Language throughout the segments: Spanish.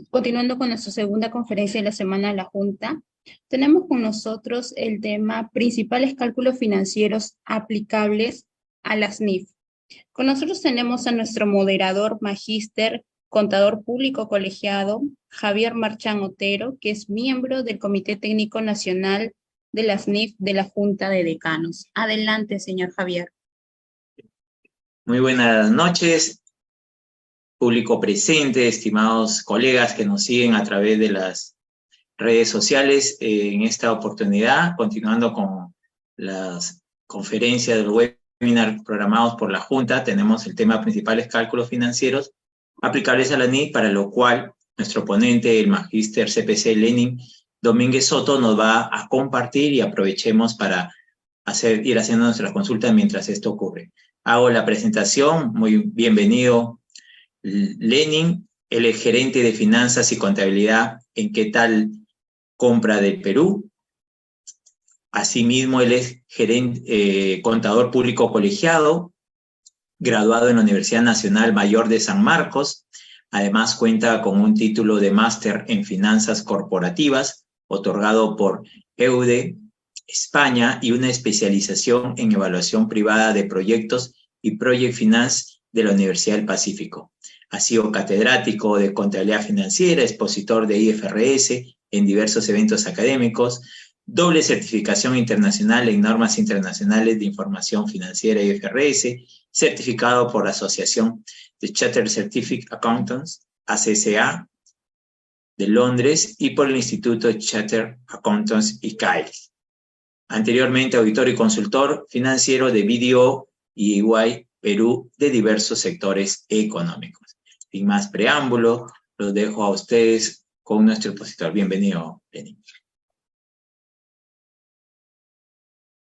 Continuando con nuestra segunda conferencia de la semana de la Junta, tenemos con nosotros el tema principales cálculos financieros aplicables a las NIF. Con nosotros tenemos a nuestro moderador, magíster, contador público colegiado, Javier Marchán Otero, que es miembro del Comité Técnico Nacional de las NIF de la Junta de Decanos. Adelante, señor Javier. Muy buenas noches, público presente, estimados colegas que nos siguen a través de las redes sociales. En esta oportunidad, continuando con las conferencias del webinar programados por la Junta, tenemos el tema principales cálculos financieros aplicables a la NIF, para lo cual nuestro ponente, el magíster CPC Lenin Domínguez Soto, nos va a compartir, y aprovechemos para ir haciendo nuestras consultas mientras esto ocurre. Hago la presentación. Muy bienvenido, Lenin. Él es gerente de finanzas y contabilidad en ¿Qué tal? Compra del Perú. Asimismo, él es contador público colegiado, graduado en la Universidad Nacional Mayor de San Marcos. Además, cuenta con un título de máster en finanzas corporativas, otorgado por EUDE España, y una especialización en evaluación privada de proyectos y Project Finance de la Universidad del Pacífico. Ha sido catedrático de contabilidad financiera, expositor de IFRS en diversos eventos académicos, doble certificación internacional en normas internacionales de información financiera IFRS, certificado por la Asociación de Chartered Certificate Accountants, ACCA, de Londres, y por el Instituto Chartered Accountants ICAES. Anteriormente, auditor y consultor financiero de BDO y EY Perú, de diversos sectores económicos. Sin más preámbulo, los dejo a ustedes con nuestro expositor. Bienvenido, Lenin.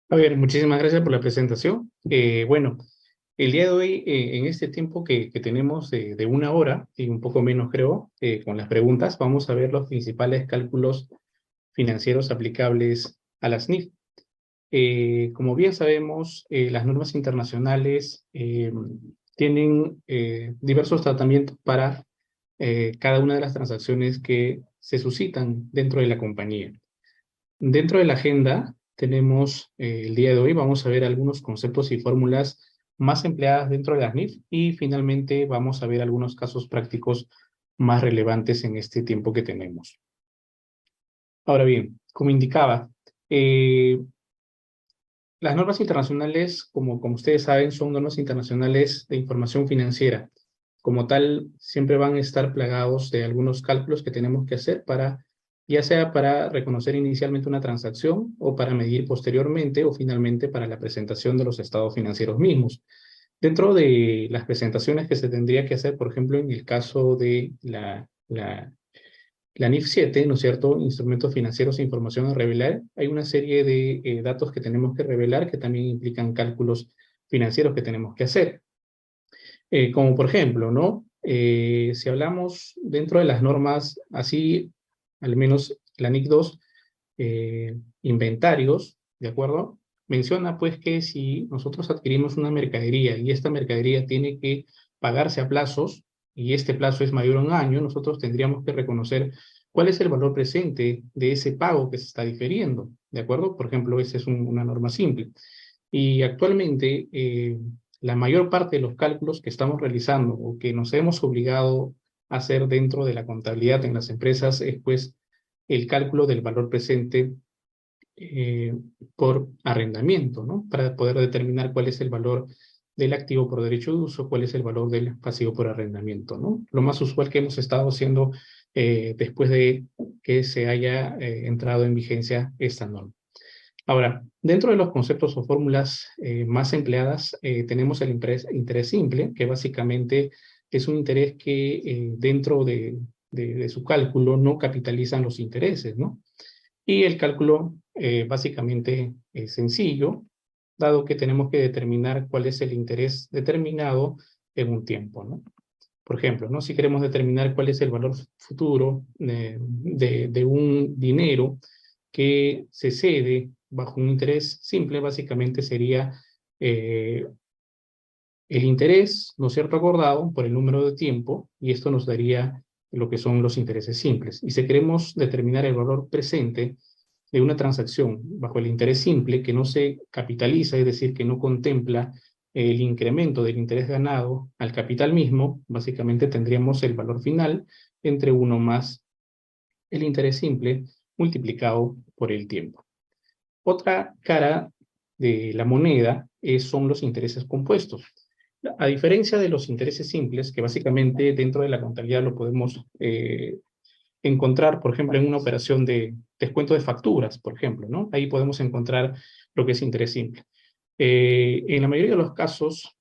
Javier, muchísimas gracias por la presentación. Bueno, el día de hoy, en este tiempo que tenemos de 1 hora, y un poco menos creo, con las preguntas, vamos a ver los principales cálculos financieros aplicables a las NIF. Como bien sabemos, las normas internacionales tienen diversos tratamientos para cada una de las transacciones que se suscitan dentro de la compañía. Dentro de la agenda tenemos el día de hoy, vamos a ver algunos conceptos y fórmulas más empleadas dentro de las NIF, y finalmente vamos a ver algunos casos prácticos más relevantes en este tiempo que tenemos. Ahora bien, como indicaba, las normas internacionales, como ustedes saben, son normas internacionales de información financiera. Como tal, siempre van a estar plagados de algunos cálculos que tenemos que hacer ya sea para reconocer inicialmente una transacción, o para medir posteriormente, o finalmente para la presentación de los estados financieros mismos. Dentro de las presentaciones que se tendría que hacer, por ejemplo, en el caso de la NIF 7, ¿no es cierto?, instrumentos financieros e información a revelar, hay una serie de datos que tenemos que revelar, que también implican cálculos financieros que tenemos que hacer. Como por ejemplo, ¿no? Si hablamos dentro de las normas, así, al menos la NIC 2, inventarios, ¿de acuerdo? Menciona pues que si nosotros adquirimos una mercadería y esta mercadería tiene que pagarse a plazos, y este plazo es mayor a 1 año, nosotros tendríamos que reconocer cuál es el valor presente de ese pago que se está diferiendo, ¿de acuerdo? Por ejemplo, esa es una norma simple. Y actualmente, la mayor parte de los cálculos que estamos realizando, o que nos hemos obligado a hacer dentro de la contabilidad en las empresas, es pues el cálculo del valor presente por arrendamiento, ¿no? Para poder determinar cuál es el valor del activo por derecho de uso, cuál es el valor del pasivo por arrendamiento, ¿no? Lo más usual que hemos estado haciendo después de que se haya entrado en vigencia esta norma. Ahora, dentro de los conceptos o fórmulas más empleadas, tenemos el interés simple, que básicamente es un interés que dentro de su cálculo no capitalizan los intereses, ¿no? Y el cálculo básicamente es sencillo, dado que tenemos que determinar cuál es el interés determinado en un tiempo, ¿no? Por ejemplo, ¿no? Si queremos determinar cuál es el valor futuro de un dinero que se cede bajo un interés simple, básicamente sería el interés, ¿no es cierto?, acordado por el número de tiempo, y esto nos daría lo que son los intereses simples. Y si queremos determinar el valor presente de una transacción bajo el interés simple que no se capitaliza, es decir, que no contempla el incremento del interés ganado al capital mismo, básicamente tendríamos el valor final entre 1 más el interés simple multiplicado por el tiempo. Otra cara de la moneda son los intereses compuestos. A diferencia de los intereses simples, que básicamente dentro de la contabilidad lo podemos encontrar, por ejemplo, en una operación de descuento de facturas, por ejemplo, ¿no? Ahí podemos encontrar lo que es interés simple. En la mayoría de los casos,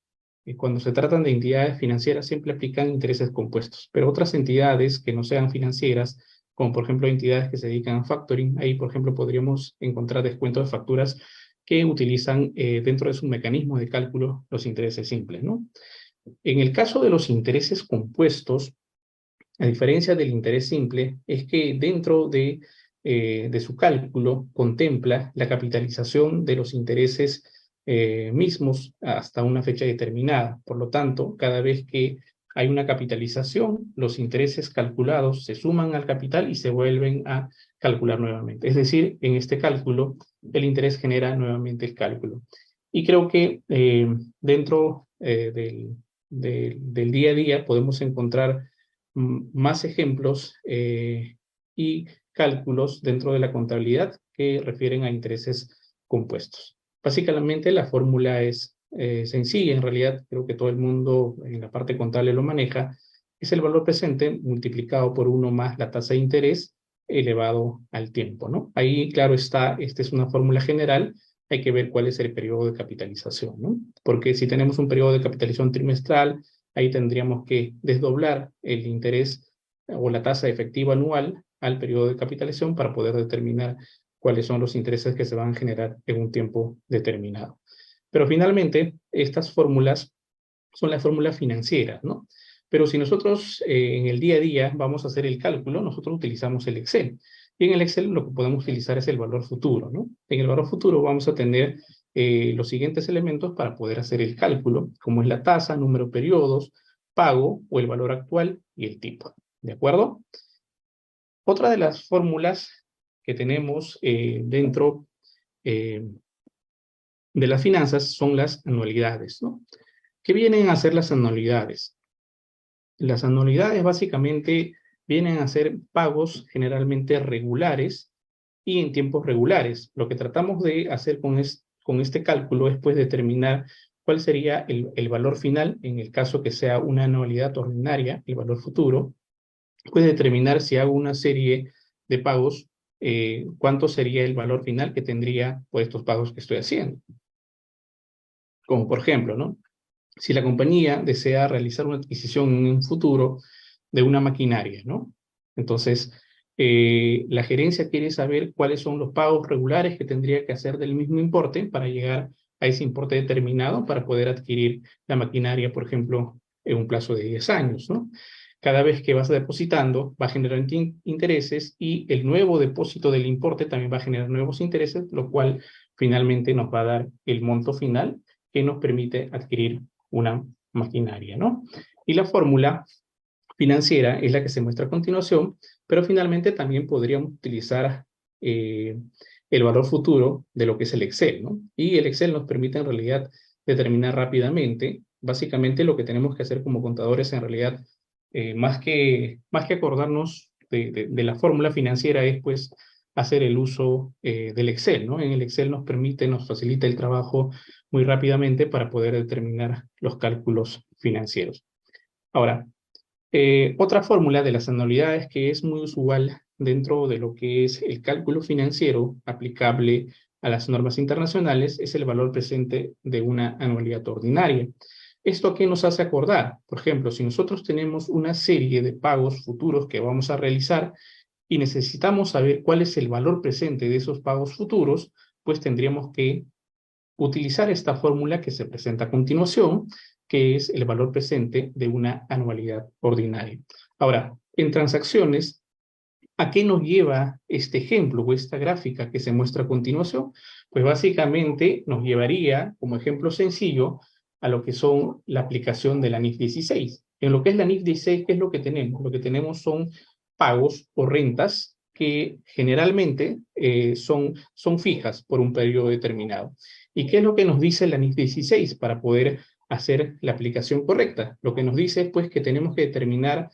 cuando se tratan de entidades financieras, siempre aplican intereses compuestos, pero otras entidades que no sean financieras, como por ejemplo entidades que se dedican a factoring, ahí por ejemplo podríamos encontrar descuentos de facturas que utilizan dentro de su mecanismo de cálculo los intereses simples, ¿no? En el caso de los intereses compuestos, a diferencia del interés simple, es que dentro de su cálculo contempla la capitalización de los intereses mismos hasta una fecha determinada. Por lo tanto, cada vez que hay una capitalización, los intereses calculados se suman al capital y se vuelven a calcular nuevamente. Es decir, en este cálculo, el interés genera nuevamente el cálculo. Y creo que dentro del día a día podemos encontrar más ejemplos y cálculos dentro de la contabilidad que refieren a intereses compuestos. Básicamente la fórmula es sencilla, en realidad creo que todo el mundo en la parte contable lo maneja, es el valor presente multiplicado por 1 más la tasa de interés elevado al tiempo, ¿no? Ahí, claro está, esta es una fórmula general, hay que ver cuál es el periodo de capitalización, ¿no? Porque si tenemos un periodo de capitalización trimestral, ahí tendríamos que desdoblar el interés o la tasa efectiva anual al periodo de capitalización para poder determinar cuáles son los intereses que se van a generar en un tiempo determinado. Pero finalmente, estas fórmulas son las fórmulas financieras, ¿no? Pero si nosotros en el día a día vamos a hacer el cálculo, nosotros utilizamos el Excel. Y en el Excel lo que podemos utilizar es el valor futuro, ¿no? En el valor futuro vamos a tener los siguientes elementos para poder hacer el cálculo, como es la tasa, número de periodos, pago o el valor actual y el tipo. ¿De acuerdo? Otra de las fórmulas que tenemos dentro de las finanzas son las anualidades, ¿no? ¿Qué vienen a ser las anualidades? Las anualidades básicamente vienen a ser pagos generalmente regulares y en tiempos regulares. Lo que tratamos de hacer con este cálculo es pues determinar cuál sería el valor final en el caso que sea una anualidad ordinaria, el valor futuro. Puede determinar si hago una serie de pagos, cuánto sería el valor final que tendría por estos pagos que estoy haciendo. Como por ejemplo, ¿no? Si la compañía desea realizar una adquisición en un futuro de una maquinaria, ¿no? Entonces, la gerencia quiere saber cuáles son los pagos regulares que tendría que hacer del mismo importe para llegar a ese importe determinado para poder adquirir la maquinaria, por ejemplo, en un plazo de 10 años, ¿no? Cada vez que vas depositando, va a generar intereses y el nuevo depósito del importe también va a generar nuevos intereses, lo cual finalmente nos va a dar el monto final que nos permite adquirir una maquinaria, ¿no? Y la fórmula financiera es la que se muestra a continuación, pero finalmente también podríamos utilizar el valor futuro de lo que es el Excel, ¿no? Y el Excel nos permite en realidad determinar rápidamente, básicamente lo que tenemos que hacer como contadores en realidad, más que acordarnos de la fórmula financiera es pues hacer el uso del Excel, ¿no? En el Excel nos facilita el trabajo muy rápidamente para poder determinar los cálculos financieros. Ahora, otra fórmula de las anualidades que es muy usual dentro de lo que es el cálculo financiero aplicable a las normas internacionales es el valor presente de una anualidad ordinaria. ¿Esto a qué nos hace acordar? Por ejemplo, si nosotros tenemos una serie de pagos futuros que vamos a realizar y necesitamos saber cuál es el valor presente de esos pagos futuros, pues tendríamos que utilizar esta fórmula que se presenta a continuación, que es el valor presente de una anualidad ordinaria. Ahora, en transacciones, ¿a qué nos lleva este ejemplo o esta gráfica que se muestra a continuación? Pues básicamente nos llevaría, como ejemplo sencillo, a lo que son la aplicación de la NIF 16. En lo que es la NIF 16, ¿qué es lo que tenemos? Lo que tenemos son pagos o rentas que generalmente son fijas por un periodo determinado. ¿Y qué es lo que nos dice la NIF 16 para poder hacer la aplicación correcta? Lo que nos dice es pues que tenemos que determinar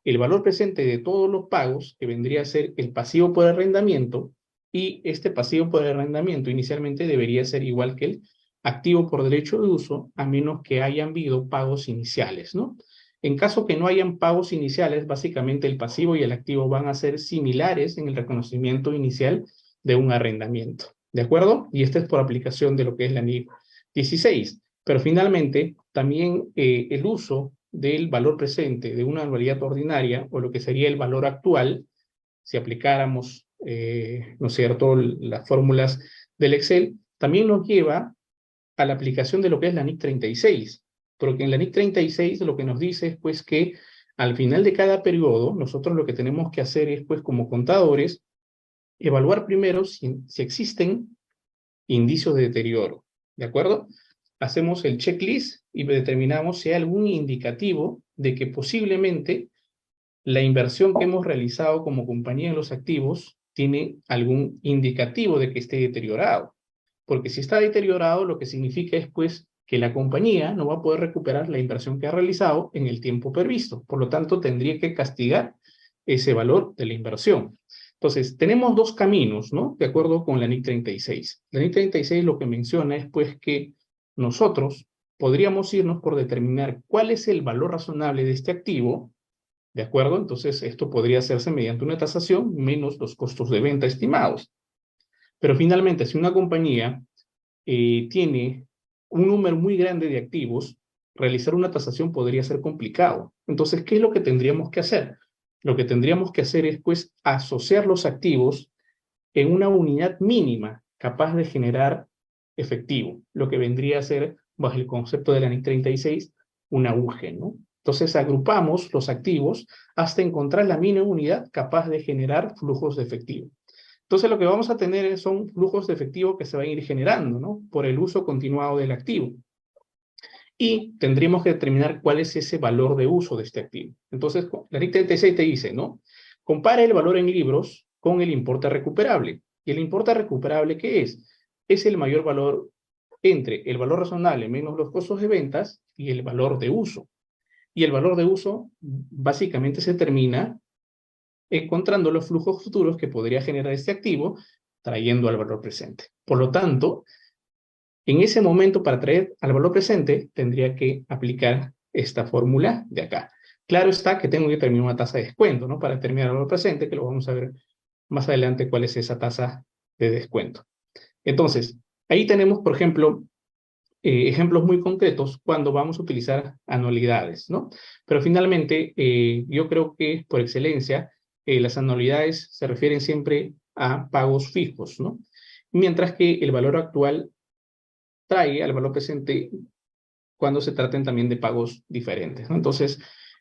el valor presente de todos los pagos, que vendría a ser el pasivo por arrendamiento, y este pasivo por arrendamiento inicialmente debería ser igual que el activo por derecho de uso, a menos que hayan habido pagos iniciales, ¿no? En caso que no hayan pagos iniciales, básicamente el pasivo y el activo van a ser similares en el reconocimiento inicial de un arrendamiento, ¿de acuerdo? Y este es por aplicación de lo que es la NIF 16. Pero finalmente, también el uso del valor presente de una anualidad ordinaria, o lo que sería el valor actual, si aplicáramos, ¿no es cierto?, las fórmulas del Excel, también nos lleva a la aplicación de lo que es la NIC 36, porque en la NIC 36 lo que nos dice es pues que al final de cada periodo, nosotros lo que tenemos que hacer es pues como contadores, evaluar primero si existen indicios de deterioro, ¿de acuerdo? Hacemos el checklist y determinamos si hay algún indicativo de que posiblemente la inversión que hemos realizado como compañía en los activos tiene algún indicativo de que esté deteriorado. Porque si está deteriorado, lo que significa es pues que la compañía no va a poder recuperar la inversión que ha realizado en el tiempo previsto. Por lo tanto, tendría que castigar ese valor de la inversión. Entonces, tenemos dos caminos, ¿no? De acuerdo con la NIC 36. La NIC 36 lo que menciona es pues que nosotros podríamos irnos por determinar cuál es el valor razonable de este activo, ¿de acuerdo? Entonces, esto podría hacerse mediante una tasación menos los costos de venta estimados. Pero finalmente, si una compañía tiene un número muy grande de activos, realizar una tasación podría ser complicado. Entonces, ¿qué es lo que tendríamos que hacer? Lo que tendríamos que hacer es, pues, asociar los activos en una unidad mínima capaz de generar efectivo, lo que vendría a ser, bajo el concepto de la NIC 36, un auge, ¿no? Entonces agrupamos los activos hasta encontrar la mínima unidad capaz de generar flujos de efectivo. Entonces lo que vamos a tener son flujos de efectivo que se van a ir generando, ¿no? Por el uso continuado del activo. Y tendríamos que determinar cuál es ese valor de uso de este activo. Entonces, la NIC 36 te dice, ¿no? Compara el valor en libros con el importe recuperable. ¿Y el importe recuperable qué es? Es el mayor valor entre el valor razonable menos los costos de ventas y el valor de uso. Y el valor de uso básicamente se determina encontrando los flujos futuros que podría generar este activo, trayendo al valor presente. Por lo tanto, en ese momento, para traer al valor presente, tendría que aplicar esta fórmula de acá. Claro está que tengo que determinar una tasa de descuento, ¿no? Para determinar el valor presente, que lo vamos a ver más adelante cuál es esa tasa de descuento. Entonces, ahí tenemos, por ejemplo, ejemplos muy concretos cuando vamos a utilizar anualidades, ¿no? Pero finalmente, yo creo que por excelencia, las anualidades se refieren siempre a pagos fijos, ¿no? Mientras que el valor actual trae al valor presente cuando se traten también de pagos diferentes, ¿no? Entonces,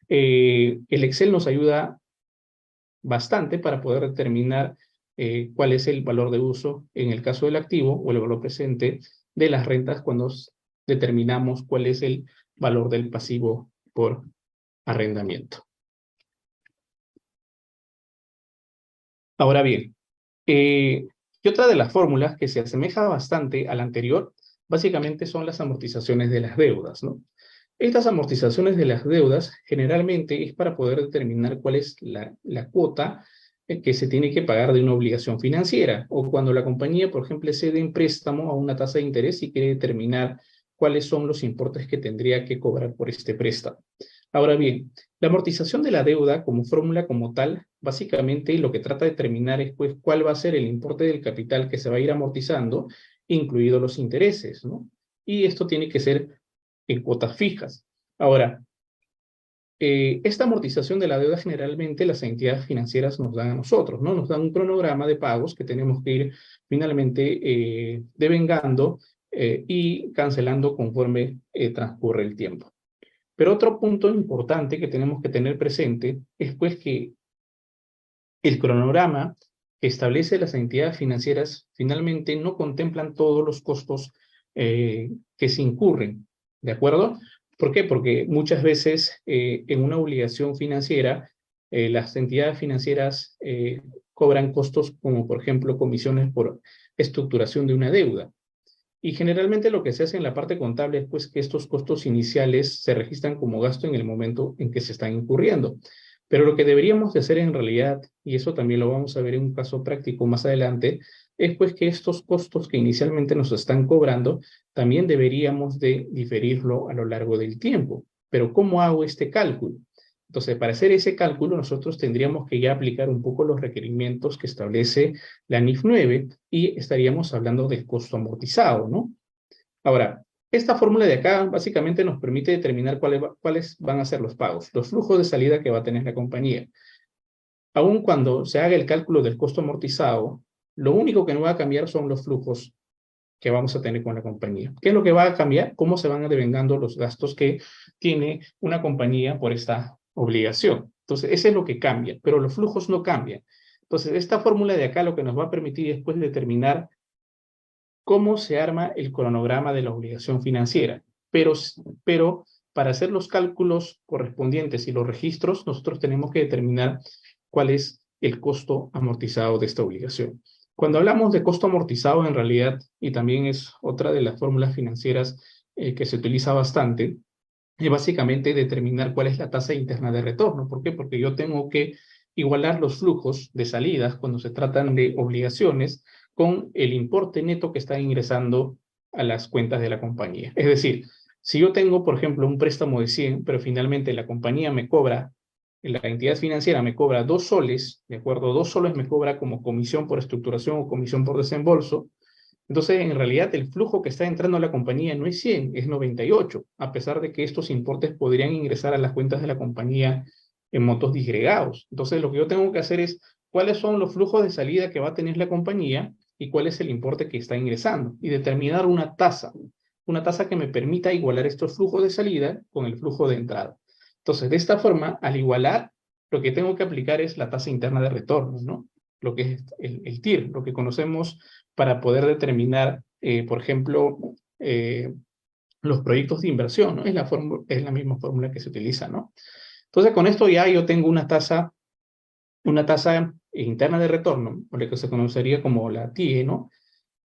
el Excel nos ayuda bastante para poder determinar cuál es el valor de uso en el caso del activo o el valor presente de las rentas cuando determinamos cuál es el valor del pasivo por arrendamiento. Ahora bien, y otra de las fórmulas que se asemeja bastante a la anterior, básicamente son las amortizaciones de las deudas, ¿no? Estas amortizaciones de las deudas generalmente es para poder determinar cuál es la cuota que se tiene que pagar de una obligación financiera, o cuando la compañía, por ejemplo, cede un préstamo a una tasa de interés y quiere determinar cuáles son los importes que tendría que cobrar por este préstamo. Ahora bien, la amortización de la deuda como fórmula como tal, básicamente lo que trata de determinar es pues cuál va a ser el importe del capital que se va a ir amortizando, incluidos los intereses, ¿no? Y esto tiene que ser en cuotas fijas. Ahora, esta amortización de la deuda generalmente las entidades financieras nos dan a nosotros, ¿no? Nos dan un cronograma de pagos que tenemos que ir finalmente devengando y cancelando conforme transcurre el tiempo. Pero otro punto importante que tenemos que tener presente es pues que el cronograma que establece las entidades financieras finalmente no contemplan todos los costos que se incurren, ¿de acuerdo? ¿Por qué? Porque muchas veces en una obligación financiera, las entidades financieras cobran costos como, por ejemplo, comisiones por estructuración de una deuda. Y generalmente lo que se hace en la parte contable es pues, que estos costos iniciales se registran como gasto en el momento en que se están incurriendo. Pero lo que deberíamos de hacer en realidad, y eso también lo vamos a ver en un caso práctico más adelante, es pues que estos costos que inicialmente nos están cobrando, también deberíamos de diferirlo a lo largo del tiempo. Pero ¿cómo hago este cálculo? Entonces, para hacer ese cálculo, nosotros tendríamos que ya aplicar un poco los requerimientos que establece la NIF 9 y estaríamos hablando del costo amortizado, ¿no? Ahora, esta fórmula de acá básicamente nos permite determinar cuáles van a ser los pagos, los flujos de salida que va a tener la compañía. Aun cuando se haga el cálculo del costo amortizado, lo único que no va a cambiar son los flujos que vamos a tener con la compañía. ¿Qué es lo que va a cambiar? Cómo se van devengando los gastos que tiene una compañía por esta obligación. Entonces, ese es lo que cambia, pero los flujos no cambian. Entonces, esta fórmula de acá lo que nos va a permitir después determinar cómo se arma el cronograma de la obligación financiera. Pero para hacer los cálculos correspondientes y los registros, nosotros tenemos que determinar cuál es el costo amortizado de esta obligación. Cuando hablamos de costo amortizado, en realidad, y también es otra de las fórmulas financieras que se utiliza bastante, es básicamente determinar cuál es la tasa interna de retorno. ¿Por qué? Porque yo tengo que igualar los flujos de salidas cuando se tratan de obligaciones con el importe neto que está ingresando a las cuentas de la compañía. Es decir, si yo tengo, por ejemplo, un préstamo de 100, pero finalmente la compañía me cobra, la entidad financiera me cobra 2 soles, ¿de acuerdo? 2 soles me cobra como comisión por estructuración o comisión por desembolso. Entonces, en realidad, el flujo que está entrando a la compañía no es 100, es 98, a pesar de que estos importes podrían ingresar a las cuentas de la compañía en montos disgregados. Entonces, lo que yo tengo que hacer es cuáles son los flujos de salida que va a tener la compañía y cuál es el importe que está ingresando y determinar una tasa que me permita igualar estos flujos de salida con el flujo de entrada. Entonces, de esta forma, al igualar, lo que tengo que aplicar es la tasa interna de retorno, ¿no? Lo que es el TIR, lo que conocemos para poder determinar, por ejemplo, los proyectos de inversión, ¿no? Es la misma fórmula que se utiliza, ¿no? Entonces, con esto ya yo tengo una tasa interna de retorno, o lo que se conocería como la TIE, ¿no?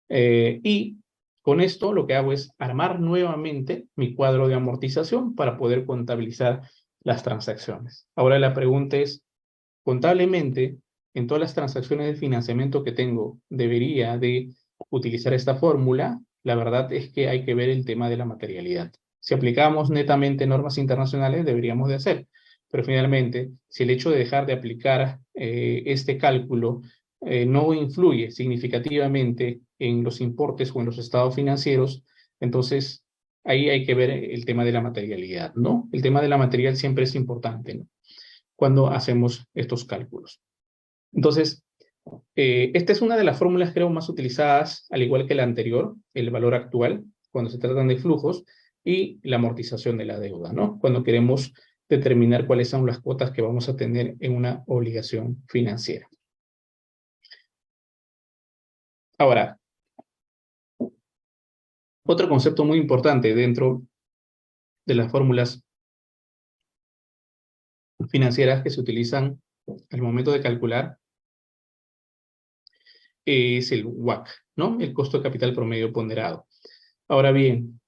Y con esto lo que hago es armar nuevamente mi cuadro de amortización para poder contabilizar las transacciones. Ahora la pregunta es, contablemente, en todas las transacciones de financiamiento que tengo, ¿debería de utilizar esta fórmula? La verdad es que hay que ver el tema de la materialidad. Si aplicamos netamente normas internacionales, deberíamos de hacer. Pero finalmente, si el hecho de dejar de aplicar este cálculo no influye significativamente en los importes o en los estados financieros, entonces ahí hay que ver el tema de la materialidad, ¿no? El tema de la material siempre es importante, ¿no? Cuando hacemos estos cálculos. Entonces, esta es una de las fórmulas, creo, más utilizadas, al igual que la anterior, el valor actual, cuando se tratan de flujos, y la amortización de la deuda, ¿no? Cuando queremos determinar cuáles son las cuotas que vamos a tener en una obligación financiera. Ahora, otro concepto muy importante dentro de las fórmulas financieras que se utilizan al momento de calcular es el WACC, ¿no? El costo de capital promedio ponderado. Ahora bien,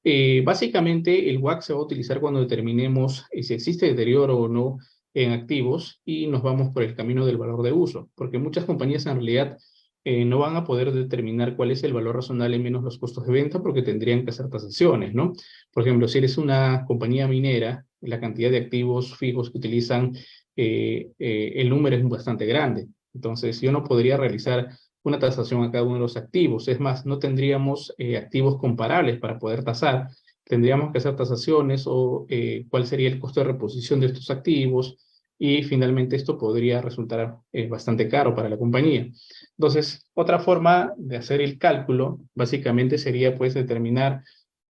básicamente el WACC se va a utilizar cuando determinemos si existe deterioro o no en activos y nos vamos por el camino del valor de uso, porque muchas compañías en realidad no van a poder determinar cuál es el valor razonable menos los costos de venta porque tendrían que hacer tasaciones, ¿no? Por ejemplo, si eres una compañía minera, la cantidad de activos fijos que utilizan, el número es bastante grande. Entonces, yo no podría realizar una tasación a cada uno de los activos. Es más, no tendríamos activos comparables para poder tasar. Tendríamos que hacer tasaciones o cuál sería el costo de reposición de estos activos y finalmente esto podría resultar bastante caro para la compañía. Entonces, otra forma de hacer el cálculo básicamente sería pues determinar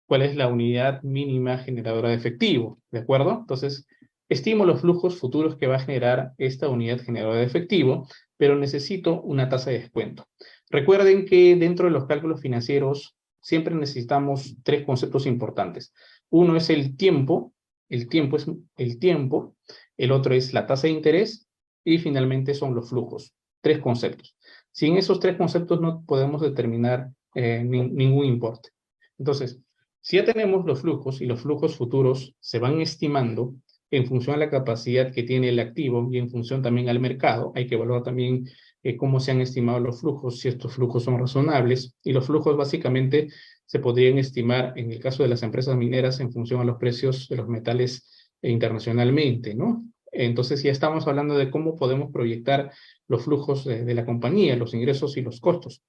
cuál es la unidad mínima generadora de efectivo, ¿de acuerdo? Entonces, estimo los flujos futuros que va a generar esta unidad generadora de efectivo, pero necesito una tasa de descuento. Recuerden que dentro de los cálculos financieros siempre necesitamos 3 conceptos importantes. Uno es el tiempo, el tiempo es el tiempo, el otro es la tasa de interés y finalmente son los flujos. 3 conceptos. Sin esos 3 conceptos no podemos determinar ningún importe. Entonces, si ya tenemos los flujos y los flujos futuros se van estimando en función a la capacidad que tiene el activo y en función también al mercado, hay que evaluar también cómo se han estimado los flujos, si estos flujos son razonables, y los flujos básicamente se podrían estimar en el caso de las empresas mineras en función a los precios de los metales internacionalmente, ¿no? Entonces ya estamos hablando de cómo podemos proyectar los flujos de la compañía, los ingresos y los costos.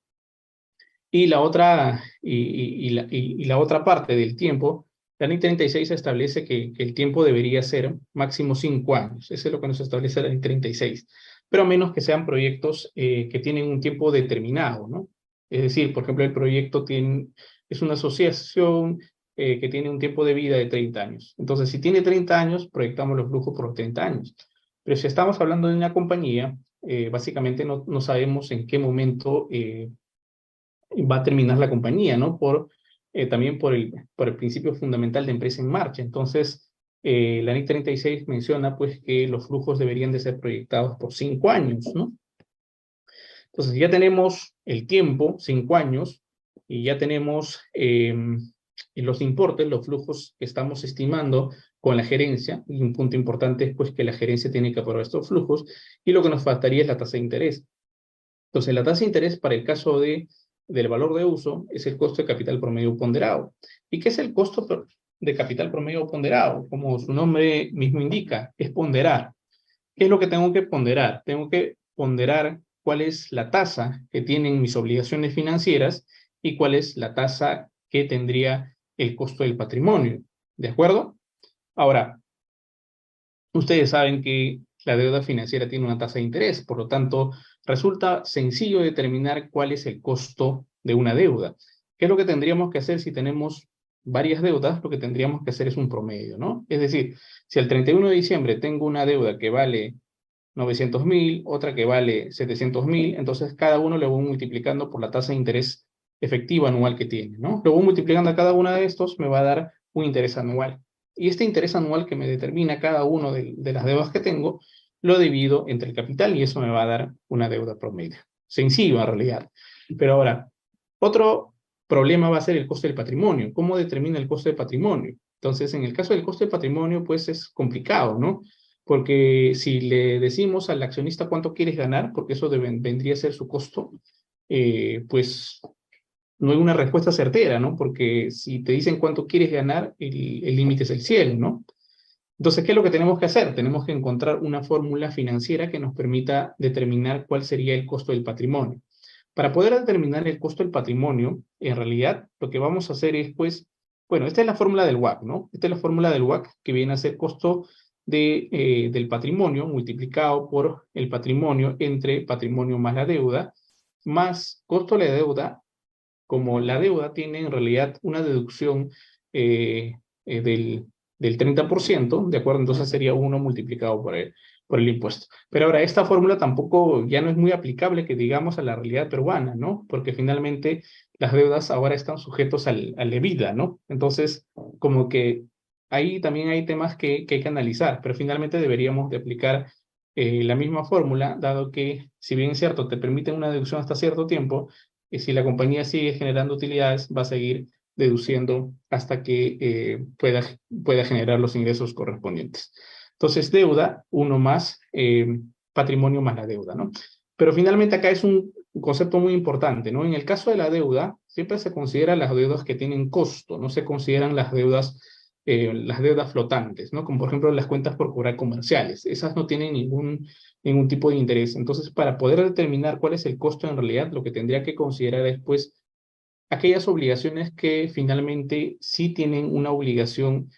Y la otra, la otra parte del tiempo, la NIC 36 establece que el tiempo debería ser máximo 5 años. Eso es lo que nos establece la NIC 36. Pero a menos que sean proyectos que tienen un tiempo determinado, ¿no? Es decir, por ejemplo, el proyecto es una asociación que tiene un tiempo de vida de 30 años. Entonces, si tiene 30 años, proyectamos los flujos por 30 años. Pero si estamos hablando de una compañía, básicamente no sabemos en qué momento va a terminar la compañía, ¿no? También por el principio fundamental de empresa en marcha. Entonces, la NIC 36 menciona pues que los flujos deberían de ser proyectados por 5 años, ¿no? Entonces, ya tenemos el tiempo, 5 años, y ya tenemos los importes, los flujos que estamos estimando con la gerencia, y un punto importante es pues que la gerencia tiene que aprobar estos flujos, y lo que nos faltaría es la tasa de interés. Entonces, la tasa de interés para el caso del valor de uso es el costo de capital promedio ponderado. ¿Y qué es el costo de capital promedio ponderado? Como su nombre mismo indica, es ponderar. ¿Qué es lo que tengo que ponderar? Tengo que ponderar cuál es la tasa que tienen mis obligaciones financieras y cuál es la tasa que tendría el costo del patrimonio. ¿De acuerdo? Ahora, ustedes saben que la deuda financiera tiene una tasa de interés, por lo tanto, resulta sencillo determinar cuál es el costo de una deuda. ¿Qué es lo que tendríamos que hacer si tenemos varias deudas? Lo que tendríamos que hacer es un promedio, ¿no? Es decir, si al 31 de diciembre tengo una deuda que vale 900.000, otra que vale 700.000, entonces cada uno lo voy multiplicando por la tasa de interés efectiva anual que tiene, ¿no? Lo voy multiplicando a cada uno de estos, me va a dar un interés anual. Y este interés anual que me determina cada uno de las deudas que tengo, lo divido entre el capital y eso me va a dar una deuda promedio. Sencillo en realidad. Pero ahora, otro problema va a ser el coste del patrimonio. ¿Cómo determina el coste del patrimonio? Entonces, en el caso del coste del patrimonio, pues es complicado, ¿no? Porque si le decimos al accionista cuánto quieres ganar, porque eso vendría a ser su costo, pues no hay una respuesta certera, ¿no? Porque si te dicen cuánto quieres ganar, el límite es el cielo, ¿no? Entonces, ¿qué es lo que tenemos que hacer? Tenemos que encontrar una fórmula financiera que nos permita determinar cuál sería el costo del patrimonio. Para poder determinar el costo del patrimonio, en realidad, lo que vamos a hacer es, pues, bueno, esta es la fórmula del WACC, ¿no? Esta es la fórmula del WACC que viene a ser costo del patrimonio multiplicado por el patrimonio entre patrimonio más la deuda, más costo de la deuda, como la deuda tiene en realidad una deducción del 30%, ¿de acuerdo? Entonces sería 1 multiplicado por el impuesto. Pero ahora, esta fórmula tampoco ya no es muy aplicable, que digamos, a la realidad peruana, ¿no? Porque finalmente las deudas ahora están sujetos al EBITDA, ¿no? Entonces, como que ahí también hay temas que hay que analizar, pero finalmente deberíamos de aplicar la misma fórmula, dado que, si bien es cierto, te permiten una deducción hasta cierto tiempo, y si la compañía sigue generando utilidades, va a seguir deduciendo hasta que pueda generar los ingresos correspondientes. Entonces, deuda, 1 más patrimonio más la deuda, ¿no? Pero finalmente acá es un concepto muy importante, ¿no? En el caso de la deuda, siempre se consideran las deudas que tienen costo, no se consideran las deudas flotantes, ¿no? Como por ejemplo las cuentas por cobrar comerciales. Esas no tienen ningún tipo de interés. Entonces, para poder determinar cuál es el costo en realidad, lo que tendría que considerar es, pues, aquellas obligaciones que finalmente sí tienen una obligación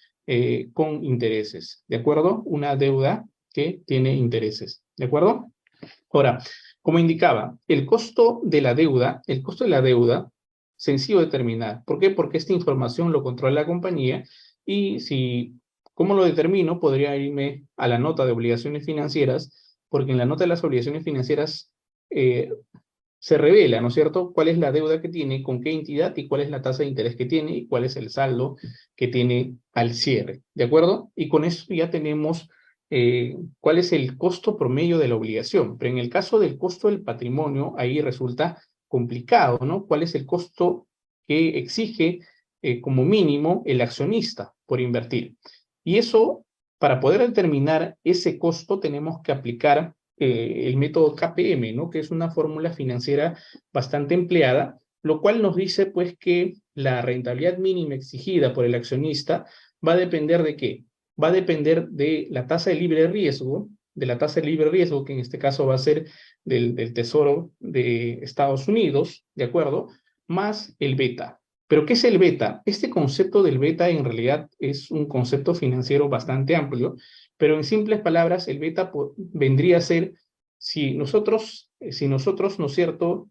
con intereses, ¿de acuerdo? Una deuda que tiene intereses, ¿de acuerdo? Ahora, como indicaba, el costo de la deuda, sencillo de determinar. ¿Por qué? Porque esta información lo controla la compañía y ¿cómo lo determino? Podría irme a la nota de obligaciones financieras, porque en la nota de las obligaciones financieras se revela, ¿no es cierto?, cuál es la deuda que tiene, con qué entidad y cuál es la tasa de interés que tiene y cuál es el saldo que tiene al cierre, ¿de acuerdo? Y con eso ya tenemos cuál es el costo promedio de la obligación. Pero en el caso del costo del patrimonio, ahí resulta complicado, ¿no? ¿Cuál es el costo que exige como mínimo el accionista por invertir? Y eso, para poder determinar ese costo, tenemos que aplicar el método KPM, ¿no? Que es una fórmula financiera bastante empleada, lo cual nos dice pues que la rentabilidad mínima exigida por el accionista va a depender ¿de qué? Va a depender de la tasa de libre riesgo, que en este caso va a ser del Tesoro de Estados Unidos, ¿de acuerdo? Más el beta. ¿Pero qué es el beta? Este concepto del beta en realidad es un concepto financiero bastante amplio, pero en simples palabras, el beta vendría a ser si nosotros, ¿no es cierto?,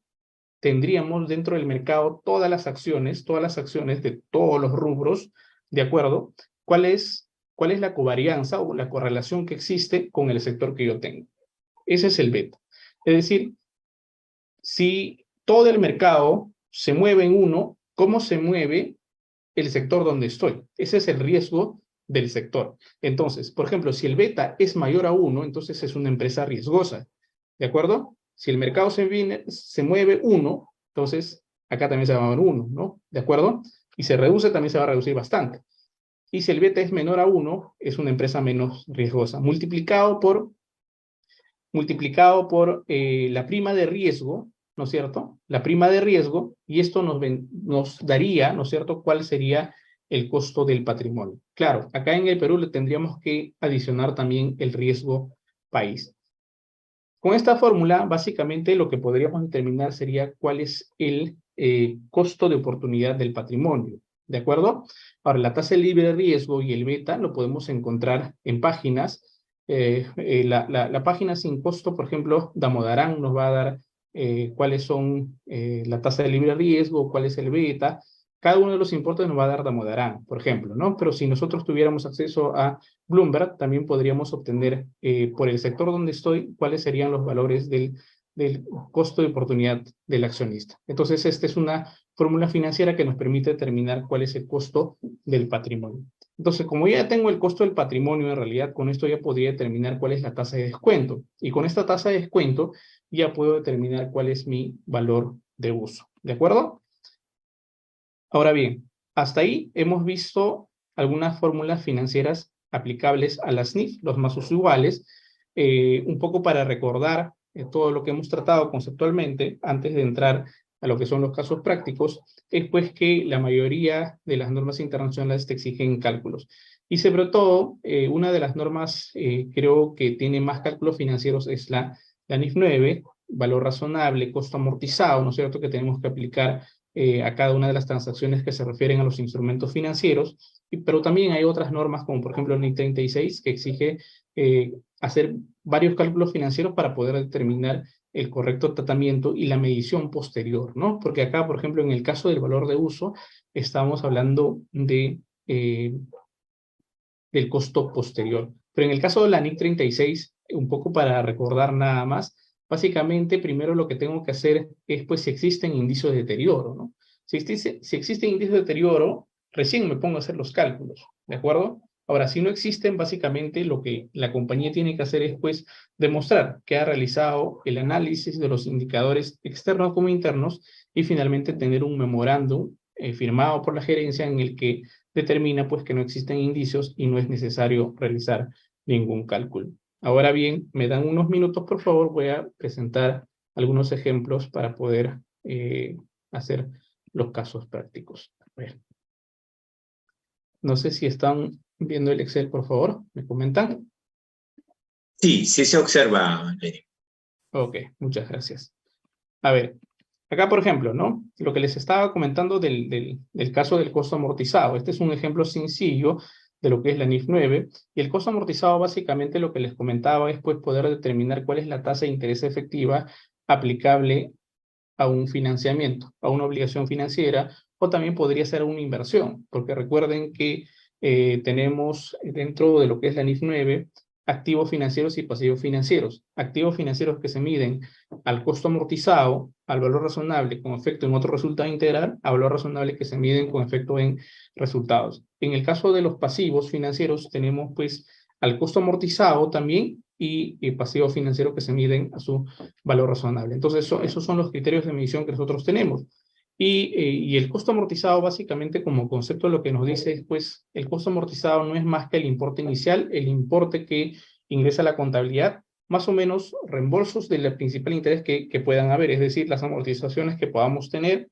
tendríamos dentro del mercado todas las acciones de todos los rubros, ¿de acuerdo? ¿Cuál es la covarianza o la correlación que existe con el sector que yo tengo? Ese es el beta. Es decir, si todo el mercado se mueve en uno, ¿cómo se mueve el sector donde estoy? Ese es el riesgo del sector. Entonces, por ejemplo, si el beta es mayor a 1, entonces es una empresa riesgosa, ¿de acuerdo? Si el mercado se mueve 1, entonces acá también se va a mover 1, ¿no? ¿De acuerdo? Y se reduce, también se va a reducir bastante. Y si el beta es menor a 1, es una empresa menos riesgosa. Multiplicado por la prima de riesgo, ¿no es cierto? La prima de riesgo, y esto nos daría, ¿no es cierto?, cuál sería el costo del patrimonio. Claro, acá en el Perú le tendríamos que adicionar también el riesgo país. Con esta fórmula, básicamente lo que podríamos determinar sería cuál es el costo de oportunidad del patrimonio, ¿de acuerdo? Ahora, la tasa de libre riesgo y el beta lo podemos encontrar en páginas. La página sin costo, por ejemplo, Damodaran nos va a dar cuáles son la tasa de libre riesgo, cuál es el beta. Cada uno de los importes nos va a dar Damodaran, por ejemplo, ¿no? Pero si nosotros tuviéramos acceso a Bloomberg, también podríamos obtener por el sector donde estoy cuáles serían los valores del costo de oportunidad del accionista. Entonces, esta es una fórmula financiera que nos permite determinar cuál es el costo del patrimonio. Entonces, como ya tengo el costo del patrimonio, en realidad con esto ya podría determinar cuál es la tasa de descuento. Y con esta tasa de descuento ya puedo determinar cuál es mi valor de uso. ¿De acuerdo? Ahora bien, hasta ahí hemos visto algunas fórmulas financieras aplicables a las NIF, los más usuales, un poco para recordar todo lo que hemos tratado conceptualmente antes de entrar a lo que son los casos prácticos, es pues que la mayoría de las normas internacionales te exigen cálculos. Y sobre todo, una de las normas creo que tiene más cálculos financieros es la NIF 9, valor razonable, costo amortizado, ¿no es cierto?, que tenemos que aplicar a cada una de las transacciones que se refieren a los instrumentos financieros, pero también hay otras normas como por ejemplo el NIC 36 que exige hacer varios cálculos financieros para poder determinar el correcto tratamiento y la medición posterior, ¿no? Porque acá, por ejemplo, en el caso del valor de uso, estamos hablando del costo posterior. Pero en el caso de la NIC 36, un poco para recordar nada más, básicamente, primero lo que tengo que hacer es, pues, si existen indicios de deterioro, ¿no? Si existen indicios de deterioro, recién me pongo a hacer los cálculos, ¿de acuerdo? Ahora, si no existen, básicamente lo que la compañía tiene que hacer es, pues, demostrar que ha realizado el análisis de los indicadores externos como internos y finalmente tener un memorándum firmado por la gerencia en el que determina, pues, que no existen indicios y no es necesario realizar ningún cálculo. Ahora bien, me dan unos minutos, por favor, voy a presentar algunos ejemplos para poder hacer los casos prácticos. A ver. No sé si están viendo el Excel, por favor, ¿me comentan? Sí, sí se observa, Lenin. Ok, muchas gracias. A ver, acá, por ejemplo, ¿no? Lo que les estaba comentando del caso del costo amortizado. Este es un ejemplo sencillo de lo que es la NIF 9, y el costo amortizado básicamente lo que les comentaba es pues poder determinar cuál es la tasa de interés efectiva aplicable a un financiamiento, a una obligación financiera, o también podría ser una inversión, porque recuerden que tenemos dentro de lo que es la NIF 9 activos financieros y pasivos financieros. Activos financieros que se miden al costo amortizado, al valor razonable con efecto en otro resultado integral, a valor razonable que se miden con efecto en resultados. En el caso de los pasivos financieros tenemos pues al costo amortizado también y pasivos financieros que se miden a su valor razonable. Entonces esos son los criterios de medición que nosotros tenemos. Y el costo amortizado básicamente como concepto lo que nos dice es pues el costo amortizado no es más que el importe inicial, el importe que ingresa a la contabilidad, más o menos reembolsos del principal interés que puedan haber, es decir, las amortizaciones que podamos tener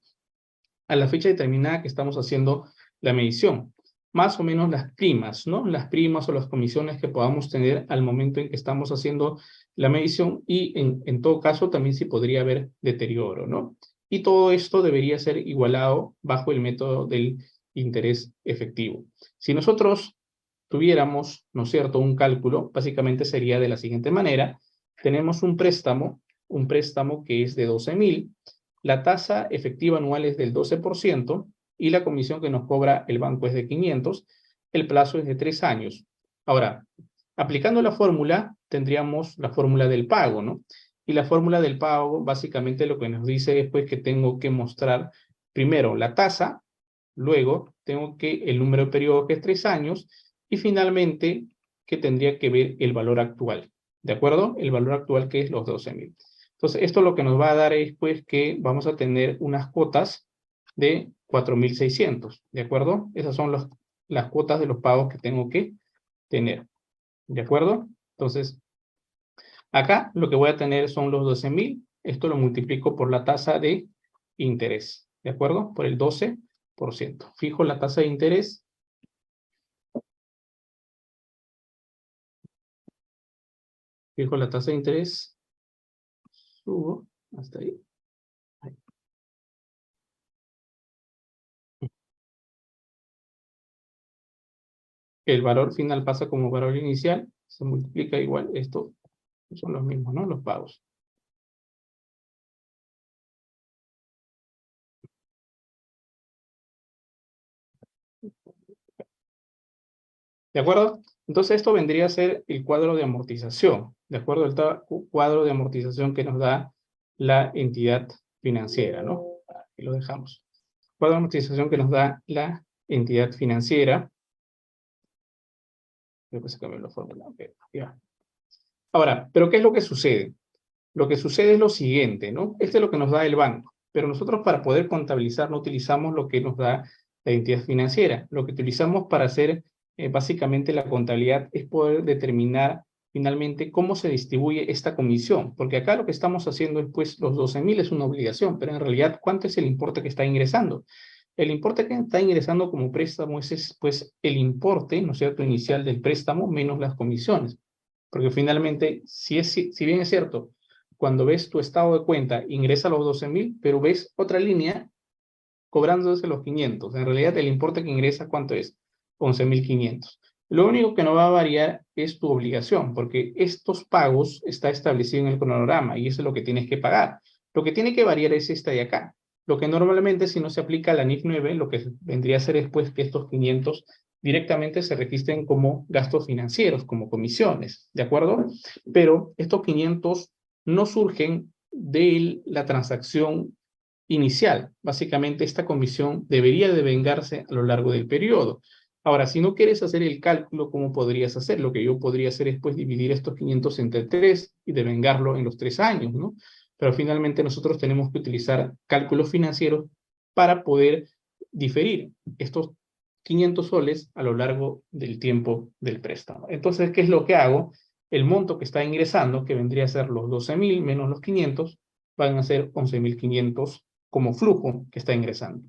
a la fecha determinada que estamos haciendo la medición. Más o menos las primas, ¿no? Las primas o las comisiones que podamos tener al momento en que estamos haciendo la medición y en todo caso también sí podría haber deterioro, ¿no? Y todo esto debería ser igualado bajo el método del interés efectivo. Si nosotros tuviéramos, ¿no es cierto?, un cálculo, básicamente sería de la siguiente manera. Tenemos un préstamo que es de 12,000, la tasa efectiva anual es del 12% y la comisión que nos cobra el banco es de 500, el plazo es de 3 años. Ahora, aplicando la fórmula, tendríamos la fórmula del pago, ¿no? Y la fórmula del pago básicamente lo que nos dice es pues que tengo que mostrar primero la tasa, luego tengo que el número de periodo que es 3 años y finalmente que tendría que ver el valor actual, ¿de acuerdo? El valor actual que es los 12,000. Entonces esto lo que nos va a dar es pues que vamos a tener unas cuotas de 4,600, ¿de acuerdo? Esas son las cuotas de los pagos que tengo que tener, ¿de acuerdo? Entonces, acá lo que voy a tener son los 12,000. Esto lo multiplico por la tasa de interés, ¿de acuerdo? Por el 12%. Fijo la tasa de interés. Fijo la tasa de interés. Subo hasta ahí. El valor final pasa como valor inicial. Se multiplica igual. Estos son los mismos, ¿no? Los pagos. ¿De acuerdo? Entonces esto vendría a ser el cuadro de amortización, ¿de acuerdo? El cuadro de amortización que nos da la entidad financiera, ¿no? Aquí lo dejamos. Cuadro de amortización que nos da la entidad financiera. Creo que se cambió la fórmula. Okay, ya. Ahora, ¿pero qué es lo que sucede? Lo que sucede es lo siguiente, ¿no? Este es lo que nos da el banco, pero nosotros para poder contabilizar no utilizamos lo que nos da la entidad financiera. Lo que utilizamos para hacer básicamente la contabilidad es poder determinar finalmente cómo se distribuye esta comisión, porque acá lo que estamos haciendo es pues los 12,000 es una obligación, pero en realidad ¿cuánto es el importe que está ingresando? El importe que está ingresando como préstamo es pues el importe, ¿no es cierto?, inicial del préstamo menos las comisiones, porque finalmente si bien es cierto, cuando ves tu estado de cuenta, ingresa los 12,000, pero ves otra línea cobrándose los 500. En realidad, el importe que ingresa, ¿cuánto es? 11,500. Lo único que no va a variar es tu obligación, porque estos pagos está establecido en el cronograma y eso es lo que tienes que pagar. Lo que tiene que variar es esta de acá. Lo que normalmente, si no se aplica a la NIF 9, lo que vendría a ser es pues, que estos 500 directamente se registren como gastos financieros, como comisiones, ¿de acuerdo? Pero estos 500 no surgen de la transacción inicial. Básicamente, esta comisión debería de vengarse a lo largo del periodo. Ahora, si no quieres hacer el cálculo, ¿cómo podrías hacer? Lo que yo podría hacer es pues, dividir estos 500 entre 3 y devengarlo en los 3 años, ¿no? Pero finalmente nosotros tenemos que utilizar cálculos financieros para poder diferir estos 500 soles a lo largo del tiempo del préstamo. Entonces, ¿qué es lo que hago? El monto que está ingresando, que vendría a ser los 12,000 menos los 500, van a ser 11,500 como flujo que está ingresando.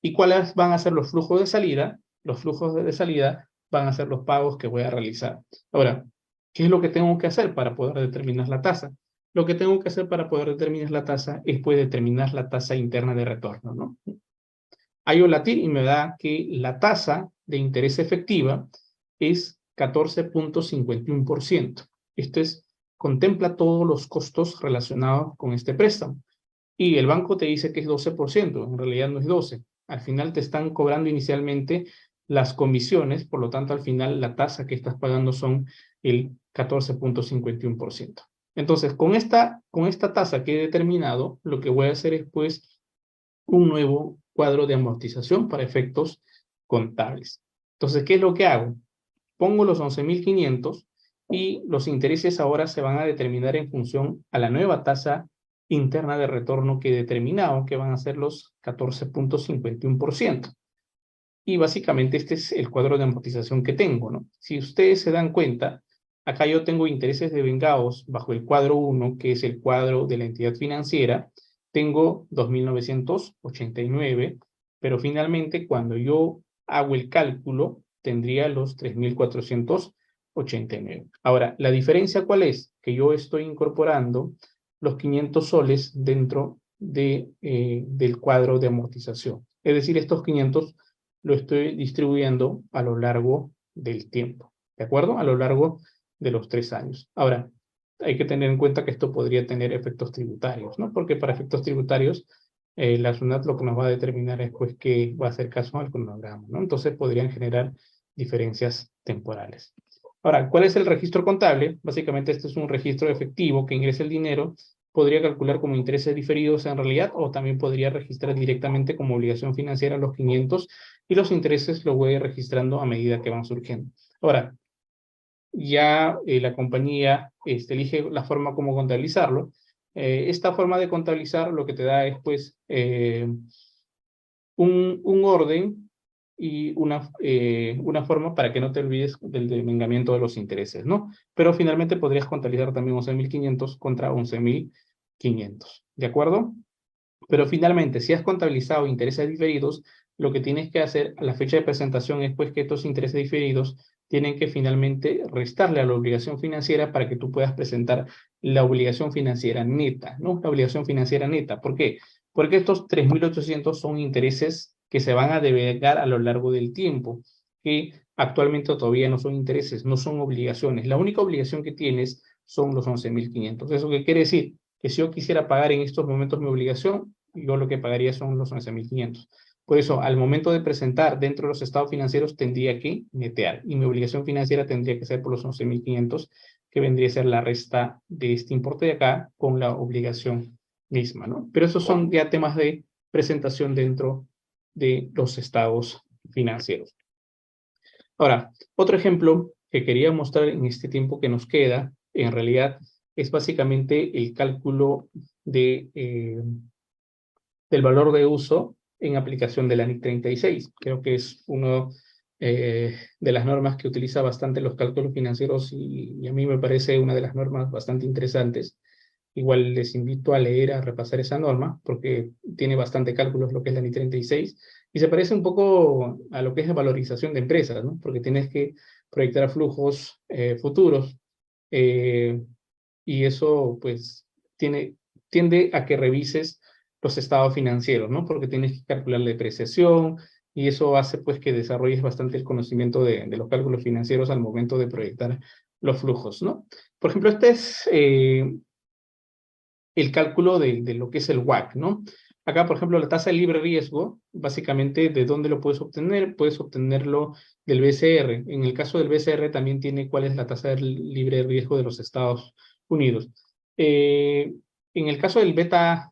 ¿Y cuáles van a ser los flujos de salida? Los flujos de salida van a ser los pagos que voy a realizar. Ahora, ¿qué es lo que tengo que hacer para poder determinar la tasa? Lo que tengo que hacer para poder determinar la tasa es pues determinar la tasa interna de retorno, ¿no? Hallo latir y me da que la tasa de interés efectiva es 14,51%. Esto es, contempla todos los costos relacionados con este préstamo. Y el banco te dice que es 12%, en realidad no es 12%. Al final te están cobrando inicialmente las comisiones, por lo tanto al final la tasa que estás pagando son el 14.51%. Entonces, con esta tasa que he determinado, lo que voy a hacer es, pues, un nuevo cuadro de amortización para efectos contables. Entonces, ¿qué es lo que hago? Pongo los 11.500 y los intereses ahora se van a determinar en función a la nueva tasa interna de retorno que he determinado, que van a ser los 14.51%. Y básicamente este es el cuadro de amortización que tengo, ¿no? Si ustedes se dan cuenta, acá yo tengo intereses devengados bajo el cuadro 1, que es el cuadro de la entidad financiera, tengo 2.989, pero finalmente cuando yo hago el cálculo, tendría los 3.489. Ahora, ¿la diferencia cuál es? Que yo estoy incorporando los 500 soles dentro del cuadro de amortización. Es decir, estos 500 lo estoy distribuyendo a lo largo del tiempo, ¿de acuerdo? A lo largo de los 3 años. Ahora, hay que tener en cuenta que esto podría tener efectos tributarios, ¿no? Porque para efectos tributarios, la SUNAT lo que nos va a determinar es, pues, que va a hacer caso al cronograma, ¿no? Entonces podrían generar diferencias temporales. Ahora, ¿cuál es el registro contable? Básicamente este es un registro efectivo que ingresa el dinero, podría calcular como intereses diferidos en realidad, o también podría registrar directamente como obligación financiera los 500 y los intereses lo voy registrando a medida que van surgiendo. Ahora, ya la compañía elige la forma como contabilizarlo. Esta forma de contabilizar lo que te da es, pues, un orden y una forma para que no te olvides del devengamiento de los intereses, ¿no? Pero finalmente podrías contabilizar también 11.500 contra 11.500, ¿de acuerdo? Pero finalmente, si has contabilizado intereses diferidos, lo que tienes que hacer a la fecha de presentación es, pues, que estos intereses diferidos tienen que finalmente restarle a la obligación financiera para que tú puedas presentar la obligación financiera neta, ¿no? La obligación financiera neta. ¿Por qué? Porque estos 3.800 son intereses que se van a devengar a lo largo del tiempo, que actualmente todavía no son intereses, no son obligaciones. La única obligación que tienes son los 11.500. ¿Eso qué quiere decir? Que si yo quisiera pagar en estos momentos mi obligación, yo lo que pagaría son los 11.500. Por eso, al momento de presentar dentro de los estados financieros, tendría que netear. Y mi obligación financiera tendría que ser por los 11.500, que vendría a ser la resta de este importe de acá con la obligación misma, ¿no? Pero esos son ya temas de presentación dentro de los estados financieros. Ahora, otro ejemplo que quería mostrar en este tiempo que nos queda, en realidad, es básicamente el cálculo del valor de uso en aplicación de la NIC 36. Creo que es una de las normas que utiliza bastante los cálculos financieros y a mí me parece una de las normas bastante interesantes. Igual les invito a leer, a repasar esa norma, porque tiene bastante cálculos lo que es la NIC 36, y se parece un poco a lo que es la valorización de empresas, ¿no? Porque tienes que proyectar flujos futuros, y eso, pues, tiende a que revises los estados financieros, ¿no? Porque tienes que calcular la depreciación, y eso hace, pues, que desarrolles bastante el conocimiento de los cálculos financieros al momento de proyectar los flujos, ¿no? Por ejemplo, este es el cálculo de lo que es el WACC, ¿no? Acá, por ejemplo, la tasa de libre riesgo, básicamente, ¿de dónde lo puedes obtener? Puedes obtenerlo del BCR. En el caso del BCR también tiene cuál es la tasa de libre riesgo de los Estados Unidos. En el caso del beta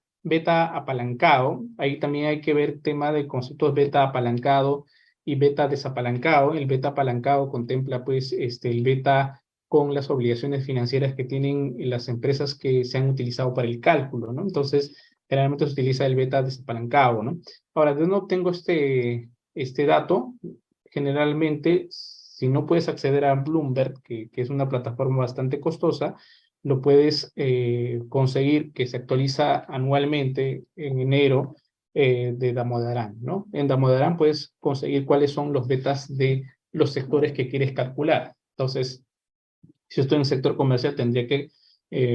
apalancado, ahí también hay que ver tema de conceptos beta apalancado y beta desapalancado. El beta apalancado contempla, pues, el beta con las obligaciones financieras que tienen las empresas que se han utilizado para el cálculo, ¿no? Entonces, generalmente se utiliza el beta desapalancado, ¿no? Ahora, yo no tengo este dato. Generalmente, si no puedes acceder a Bloomberg, que es una plataforma bastante costosa, lo puedes conseguir, que se actualiza anualmente en enero, de Damodaran, ¿no? En Damodaran puedes conseguir cuáles son los betas de los sectores que quieres calcular. Entonces, si estoy en el sector comercial, tendría que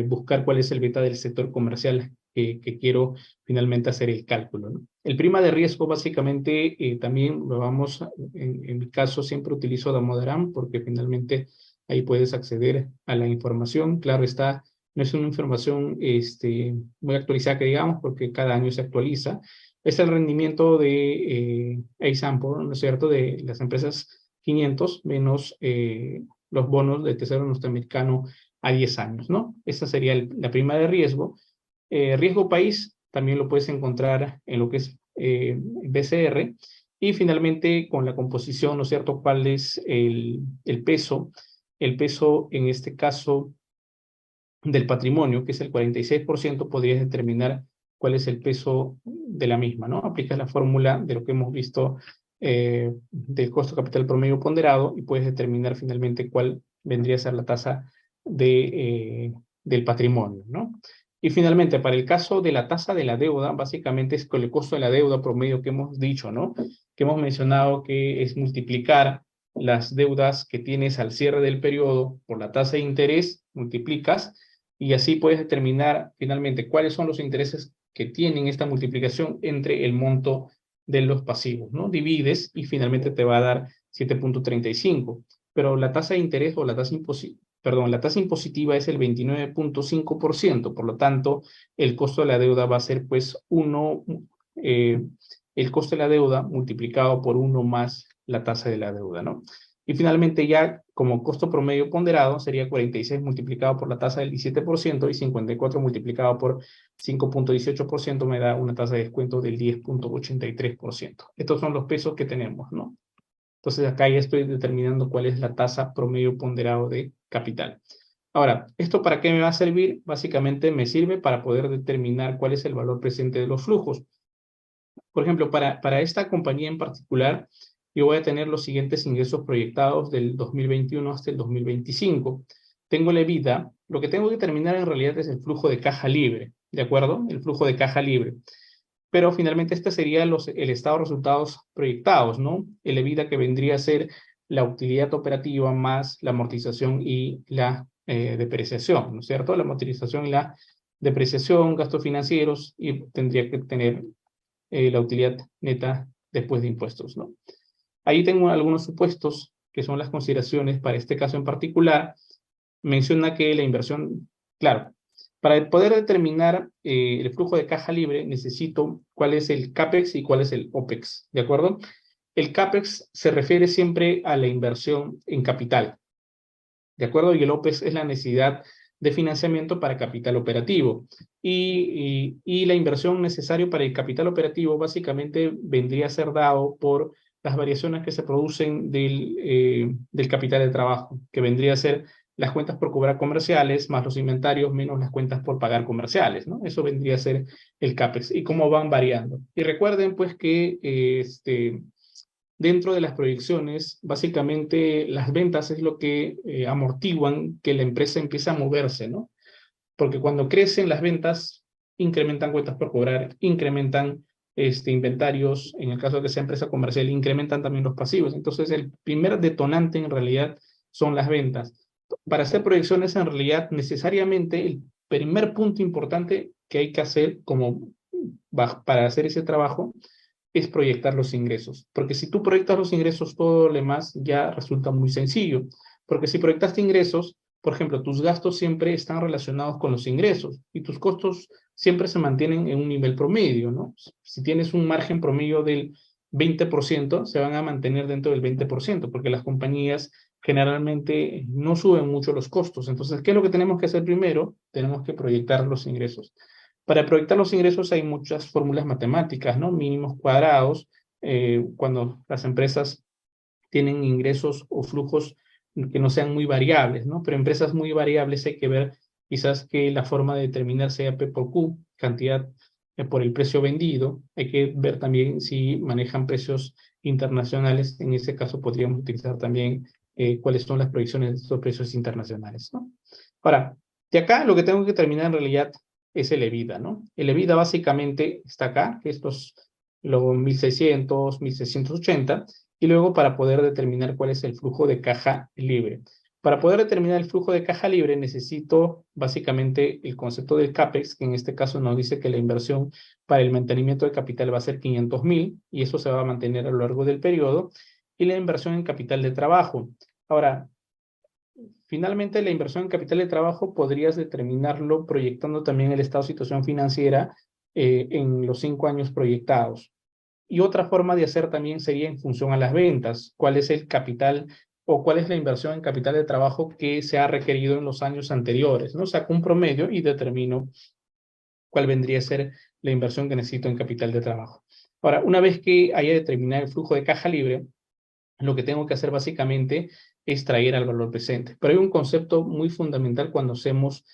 buscar cuál es el beta del sector comercial que quiero finalmente hacer el cálculo, ¿no? El prima de riesgo, básicamente, también lo vamos, en mi caso, siempre utilizo Damodaran, porque finalmente ahí puedes acceder a la información. Claro está, no es una información muy actualizada, que digamos, porque cada año se actualiza. Es el rendimiento de A-Sample, ¿no es cierto?, de las empresas 500 menos los bonos del Tesoro norteamericano a 10 años, ¿no? Esa sería la prima de riesgo. Riesgo país también lo puedes encontrar en lo que es BCR. Y finalmente, con la composición, ¿no es cierto?, ¿cuál es el peso? El peso, en este caso, del patrimonio, que es el 46%, podrías determinar cuál es el peso de la misma, ¿no? Aplicas la fórmula de lo que hemos visto del costo capital promedio ponderado y puedes determinar finalmente cuál vendría a ser la tasa del patrimonio, ¿no? Y finalmente, para el caso de la tasa de la deuda, básicamente es con el costo de la deuda promedio que hemos dicho, ¿no? Que hemos mencionado que es multiplicar las deudas que tienes al cierre del periodo por la tasa de interés, multiplicas, y así puedes determinar finalmente cuáles son los intereses que tienen esta multiplicación entre el monto de los pasivos, ¿no? Divides y finalmente te va a dar 7.35. Pero la tasa de interés o la tasa impositiva es el 29.5%, por lo tanto, el costo de la deuda va a ser pues el costo de la deuda multiplicado por 1 más la tasa de la deuda, ¿no? Y finalmente ya como costo promedio ponderado sería 46 multiplicado por la tasa del 17% y 54 multiplicado por 5.18% me da una tasa de descuento del 10.83%. Estos son los pesos que tenemos, ¿no? Entonces acá ya estoy determinando cuál es la tasa promedio ponderado de capital. Ahora, ¿esto para qué me va a servir? Básicamente me sirve para poder determinar cuál es el valor presente de los flujos. Por ejemplo, para esta compañía en particular, yo voy a tener los siguientes ingresos proyectados del 2021 hasta el 2025. Tengo la EBITDA. Lo que tengo que determinar en realidad es el flujo de caja libre, ¿de acuerdo? El flujo de caja libre. Pero finalmente este sería el estado de resultados proyectados, ¿no? El EBITDA que vendría a ser la utilidad operativa más la amortización y la depreciación, ¿no es cierto? La amortización y la depreciación, gastos financieros, y tendría que tener la utilidad neta después de impuestos, ¿no? Ahí tengo algunos supuestos que son las consideraciones para este caso en particular. Menciona que la inversión, claro, para poder determinar el flujo de caja libre necesito cuál es el CAPEX y cuál es el OPEX, ¿de acuerdo? El CAPEX se refiere siempre a la inversión en capital, ¿de acuerdo? Y el OPEX es la necesidad de financiamiento para capital operativo. Y la inversión necesaria para el capital operativo básicamente vendría a ser dado por las variaciones que se producen del capital de trabajo, que vendría a ser las cuentas por cobrar comerciales, más los inventarios, menos las cuentas por pagar comerciales, ¿no? Eso vendría a ser el CAPEX y cómo van variando. Y recuerden, pues, que dentro de las proyecciones, básicamente las ventas es lo que amortiguan que la empresa empiece a moverse, ¿no? Porque cuando crecen las ventas, incrementan cuentas por cobrar, incrementan inventarios, en el caso de que sea empresa comercial, incrementan también los pasivos. Entonces, el primer detonante en realidad son las ventas. Para hacer proyecciones, en realidad, necesariamente el primer punto importante que hay que hacer para hacer ese trabajo es proyectar los ingresos. Porque si tú proyectas los ingresos, todo lo demás ya resulta muy sencillo. Porque si proyectaste ingresos, por ejemplo, tus gastos siempre están relacionados con los ingresos y tus costos siempre se mantienen en un nivel promedio, ¿no? Si tienes un margen promedio del 20%, se van a mantener dentro del 20%, porque las compañías generalmente no suben mucho los costos. Entonces, ¿qué es lo que tenemos que hacer primero? Tenemos que proyectar los ingresos. Para proyectar los ingresos hay muchas fórmulas matemáticas, ¿no? Mínimos cuadrados, cuando las empresas tienen ingresos o flujos que no sean muy variables, ¿no? Pero empresas muy variables hay que ver quizás que la forma de determinar sea P por Q, cantidad por el precio vendido. Hay que ver también si manejan precios internacionales. En ese caso podríamos utilizar también cuáles son las proyecciones de estos precios internacionales, ¿no? Ahora, de acá lo que tengo que determinar en realidad es el EBITDA, ¿no? El EBITDA básicamente está acá, que es los 1.600, 1.680, y luego para poder determinar cuál es el flujo de caja libre. Para poder determinar el flujo de caja libre necesito básicamente el concepto del CAPEX, que en este caso nos dice que la inversión para el mantenimiento de capital va a ser 500.000 y eso se va a mantener a lo largo del periodo, y la inversión en capital de trabajo. Ahora, finalmente, la inversión en capital de trabajo podrías determinarlo proyectando también el estado de situación financiera en los 5 años proyectados. Y otra forma de hacer también sería en función a las ventas. ¿Cuál es el capital o cuál es la inversión en capital de trabajo que se ha requerido en los años anteriores, ¿no? Saco un promedio y determino cuál vendría a ser la inversión que necesito en capital de trabajo. Ahora, una vez que haya determinado el flujo de caja libre, lo que tengo que hacer básicamente es traer al valor presente. Pero hay un concepto muy fundamental cuando hacemos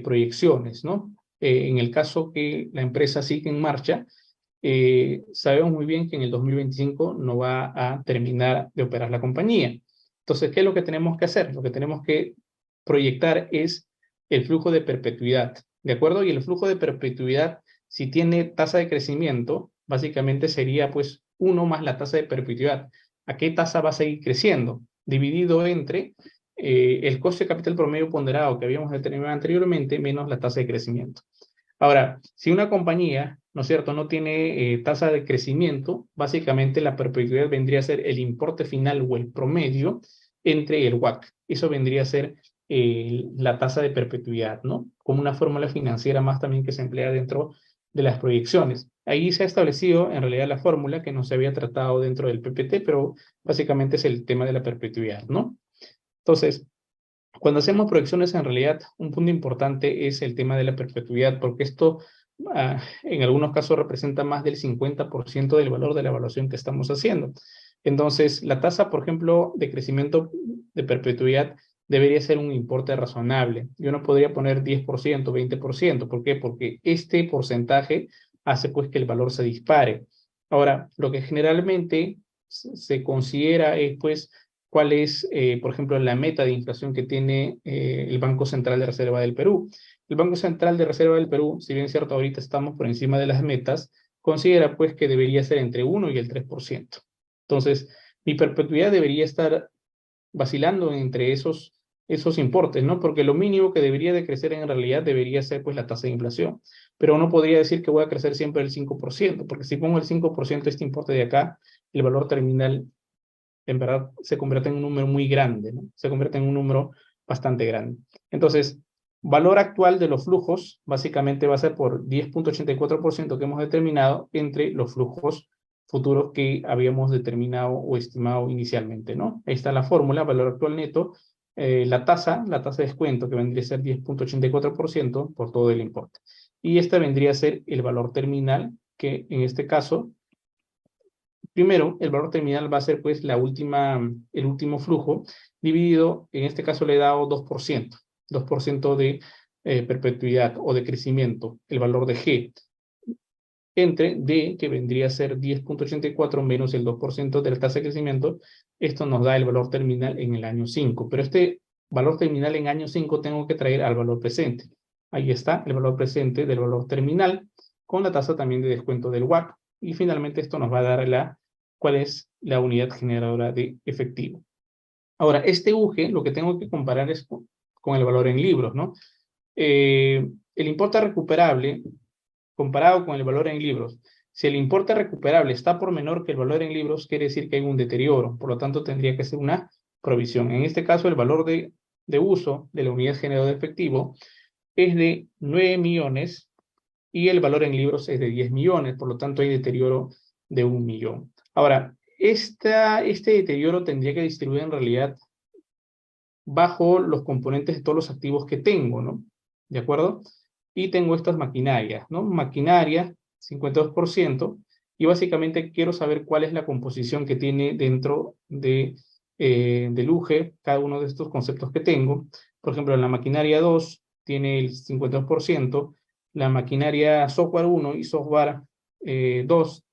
proyecciones, ¿no? En el caso que la empresa sigue en marcha, sabemos muy bien que en el 2025 no va a terminar de operar la compañía. Entonces, ¿qué es lo que tenemos que hacer? Lo que tenemos que proyectar es el flujo de perpetuidad, ¿de acuerdo? Y el flujo de perpetuidad, si tiene tasa de crecimiento, básicamente sería pues 1 más la tasa de perpetuidad. ¿A qué tasa va a seguir creciendo? Dividido entre el coste de capital promedio ponderado que habíamos determinado anteriormente menos la tasa de crecimiento. Ahora, si una compañía, ¿no es cierto?, no tiene tasa de crecimiento, básicamente la perpetuidad vendría a ser el importe final o el promedio entre el WACC. Eso vendría a ser la tasa de perpetuidad, ¿no? Como una fórmula financiera más también que se emplea dentro de las proyecciones. Ahí se ha establecido en realidad la fórmula que no se había tratado dentro del PPT, pero básicamente es el tema de la perpetuidad, ¿no? Entonces, cuando hacemos proyecciones, en realidad, un punto importante es el tema de la perpetuidad, porque esto en algunos casos representa más del 50% del valor de la evaluación que estamos haciendo. Entonces, la tasa, por ejemplo, de crecimiento de perpetuidad debería ser un importe razonable. Yo no podría poner 10%, 20%. ¿Por qué? Porque este porcentaje hace pues que el valor se dispare. Ahora, lo que generalmente se considera es pues cuál es, por ejemplo, la meta de inflación que tiene el Banco Central de Reserva del Perú. El Banco Central de Reserva del Perú, si bien es cierto, ahorita estamos por encima de las metas, considera pues que debería ser entre 1 y el 3%. Entonces, mi perpetuidad debería estar vacilando entre esos importes, ¿no? Porque lo mínimo que debería de crecer en realidad debería ser pues la tasa de inflación. Pero no podría decir que voy a crecer siempre el 5%, porque si pongo el 5% este importe de acá, el valor terminal en verdad se convierte en un número muy grande, ¿no? Se convierte en un número bastante grande. Entonces, valor actual de los flujos básicamente va a ser por 10.84% que hemos determinado entre los flujos futuros que habíamos determinado o estimado inicialmente, ¿no? Ahí está la fórmula, valor actual neto, la tasa de descuento que vendría a ser 10.84% por todo el importe. Y este vendría a ser el valor terminal que en este caso primero, el valor terminal va a ser pues el último flujo dividido, en este caso le he dado 2% de perpetuidad o de crecimiento, el valor de G, entre D, que vendría a ser 10.84 menos el 2% de la tasa de crecimiento, esto nos da el valor terminal en el año 5, pero este valor terminal en año 5 tengo que traer al valor presente. Ahí está el valor presente del valor terminal, con la tasa también de descuento del WACC, y finalmente esto nos va a dar cuál es la unidad generadora de efectivo. Ahora, este UG lo que tengo que comparar es con el valor en libros, ¿no? El importe recuperable comparado con el valor en libros. Si el importe recuperable está por menor que el valor en libros, quiere decir que hay un deterioro, por lo tanto tendría que ser una provisión. En este caso, el valor de uso de la unidad generadora de efectivo es de 9 millones y el valor en libros es de 10 millones, por lo tanto hay deterioro de 1 millón. Ahora, este deterioro tendría que distribuir en realidad bajo los componentes de todos los activos que tengo, ¿no? ¿De acuerdo? Y tengo estas maquinarias, ¿no? Maquinaria, 52%, y básicamente quiero saber cuál es la composición que tiene dentro del UGE cada uno de estos conceptos que tengo. Por ejemplo, en la maquinaria 2 tiene el 52%, la maquinaria software 1 y software 2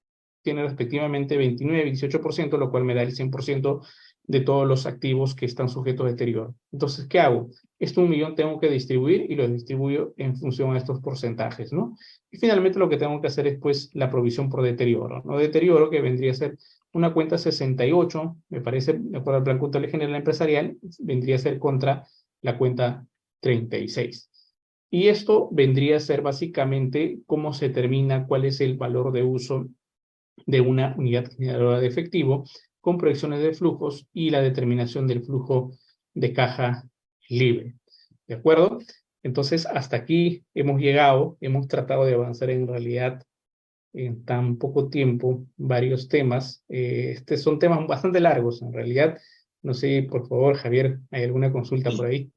tiene respectivamente 29 y 18%, lo cual me da el 100% de todos los activos que están sujetos a deterioro. Entonces, ¿qué hago? Este 1 millón tengo que distribuir y lo distribuyo en función a estos porcentajes, ¿no? Y finalmente lo que tengo que hacer es, pues, la provisión por deterioro, ¿no? Deterioro que vendría a ser una cuenta 68, me parece, de acuerdo al plan contable general empresarial, vendría a ser contra la cuenta 36. Y esto vendría a ser básicamente cómo se determina cuál es el valor de uso de una unidad generadora de efectivo con proyecciones de flujos y la determinación del flujo de caja libre. ¿De acuerdo? Entonces, hasta aquí hemos llegado, hemos tratado de avanzar en realidad en tan poco tiempo varios temas. Son temas bastante largos, en realidad No sé, por favor, Javier, ¿hay alguna consulta por ahí?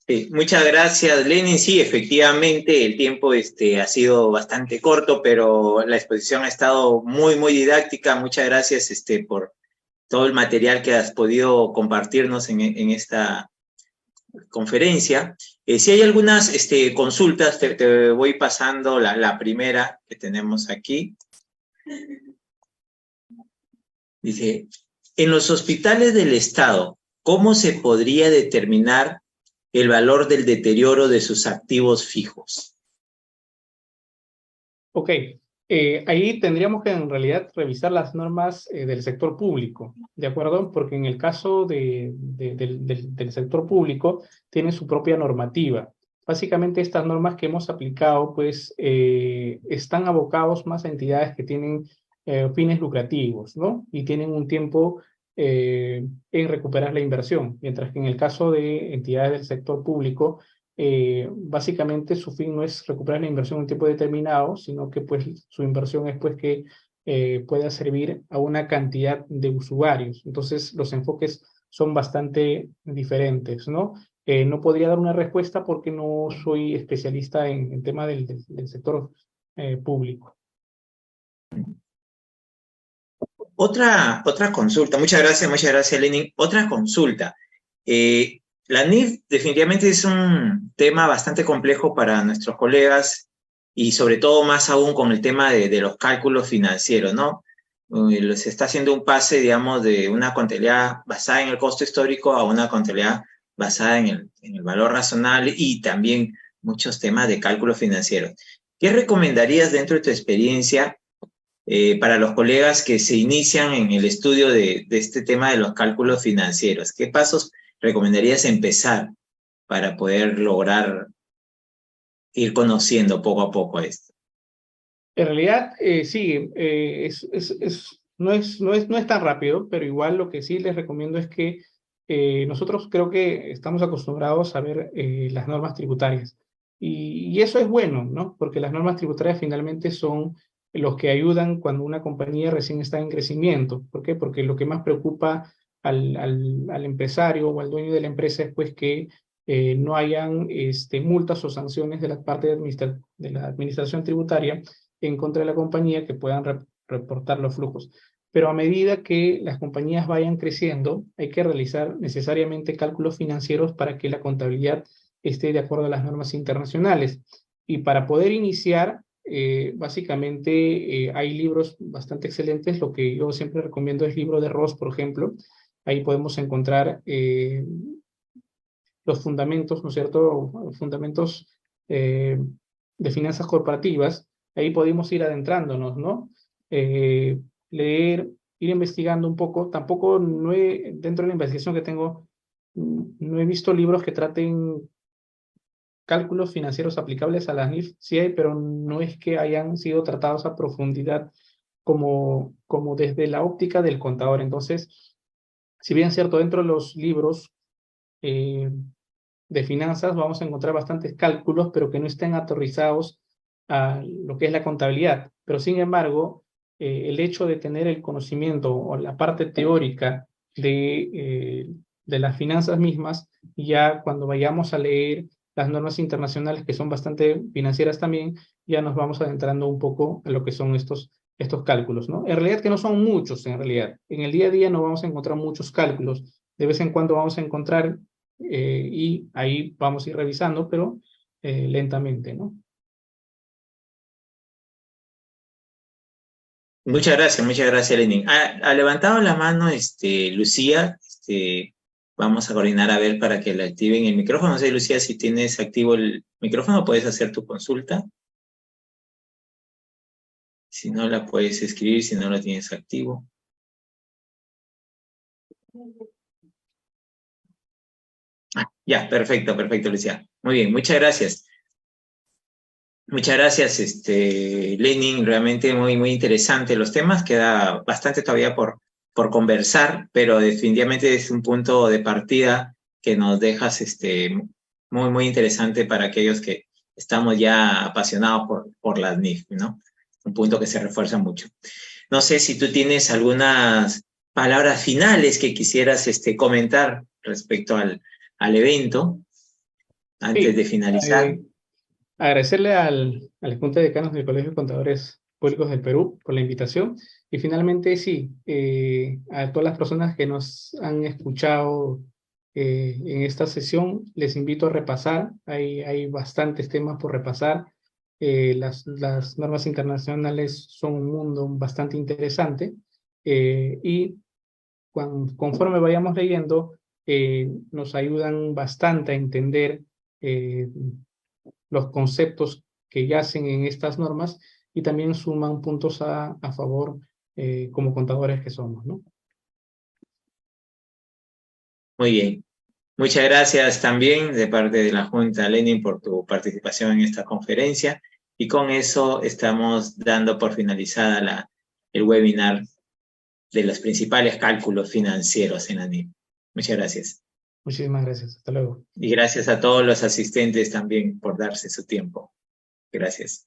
Sí, muchas gracias, Lenin. Sí, efectivamente, el tiempo ha sido bastante corto, pero la exposición ha estado muy didáctica. Muchas gracias por todo el material que has podido compartirnos en esta conferencia. Si hay algunas consultas, te voy pasando la primera que tenemos aquí. Dice, en los hospitales del Estado, ¿cómo se podría determinar el valor del deterioro de sus activos fijos? Ok, ahí tendríamos que en realidad revisar las normas del sector público, ¿de acuerdo? Porque en el caso del sector público tiene su propia normativa. Básicamente estas normas que hemos aplicado pues están abocados más a entidades que tienen fines lucrativos, ¿no? Y tienen un tiempo en recuperar la inversión, mientras que en el caso de entidades del sector público básicamente su fin no es recuperar la inversión en un tiempo determinado, sino que pues su inversión es pues que pueda servir a una cantidad de usuarios. Entonces los enfoques son bastante diferentes, ¿no? No podría dar una respuesta porque no soy especialista en tema del sector público. Otra consulta, muchas gracias, Lenin. Otra consulta. La NIF definitivamente es un tema bastante complejo para nuestros colegas y sobre todo más aún con el tema de los cálculos financieros, ¿no? Se está haciendo un pase, digamos, de una contabilidad basada en el costo histórico a una contabilidad basada en el valor razonable y también muchos temas de cálculos financieros. ¿Qué recomendarías dentro de tu experiencia para los colegas que se inician en el estudio de este tema de los cálculos financieros? ¿Qué pasos recomendarías empezar para poder lograr ir conociendo poco a poco esto? En realidad, sí, no es tan rápido, pero igual lo que sí les recomiendo es que nosotros creo que estamos acostumbrados a ver las normas tributarias. Y eso es bueno, ¿no? Porque las normas tributarias finalmente son los que ayudan cuando una compañía recién está en crecimiento. ¿Por qué? Porque lo que más preocupa al empresario o al dueño de la empresa es pues que no hayan multas o sanciones de la parte de la administración tributaria en contra de la compañía que puedan reportar los flujos. Pero a medida que las compañías vayan creciendo, hay que realizar necesariamente cálculos financieros para que la contabilidad esté de acuerdo a las normas internacionales. Y para poder iniciar, básicamente hay libros bastante excelentes. Lo que yo siempre recomiendo es el libro de Ross, por ejemplo. Ahí podemos encontrar los fundamentos, ¿no es cierto? Fundamentos de finanzas corporativas. Ahí podemos ir adentrándonos, ¿no? Leer, ir investigando un poco. Tampoco dentro de la investigación que tengo, no he visto libros que traten cálculos financieros aplicables a las NIF. Sí hay, pero no es que hayan sido tratados a profundidad como desde la óptica del contador. Entonces, si bien es cierto, dentro de los libros de finanzas vamos a encontrar bastantes cálculos, pero que no estén aterrizados a lo que es la contabilidad. Pero sin embargo, el hecho de tener el conocimiento o la parte teórica de las finanzas mismas, ya cuando vayamos a leer las normas internacionales que son bastante financieras también, ya nos vamos adentrando un poco a lo que son estos cálculos, ¿no? En realidad que no son muchos, en realidad. En el día a día no vamos a encontrar muchos cálculos. De vez en cuando vamos a encontrar y ahí vamos a ir revisando, pero lentamente, ¿no? Muchas gracias, Lenin. Ha levantado la mano Lucía. Vamos a coordinar a ver para que le activen el micrófono. No sé, Lucía, si tienes activo el micrófono, puedes hacer tu consulta. Si no, la puedes escribir, si no lo tienes activo. Ya, perfecto, Lucía. Muy bien, muchas gracias. Muchas gracias, Lenin, realmente muy interesante los temas, queda bastante todavía por conversar, pero definitivamente es un punto de partida que nos dejas muy interesante para aquellos que estamos ya apasionados por las NIF, ¿no? Un punto que se refuerza mucho. No sé si tú tienes algunas palabras finales que quisieras comentar respecto al evento antes de finalizar. Agradecerle al Junta de Decanos del Colegio de Contadores Públicos del Perú por la invitación. Y finalmente, sí, a todas las personas que nos han escuchado en esta sesión, les invito a repasar. Hay bastantes temas por repasar. Las normas internacionales son un mundo bastante interesante. Y conforme vayamos leyendo, nos ayudan bastante a entender los conceptos que yacen en estas normas y también suman puntos a favor como contadores que somos, ¿no? Muy bien. Muchas gracias también de parte de la Junta, Lenin, por tu participación en esta conferencia. Y con eso estamos dando por finalizada el webinar de los principales cálculos financieros en la NIF. Muchas gracias. Muchísimas gracias. Hasta luego. Y gracias a todos los asistentes también por darse su tiempo. Gracias.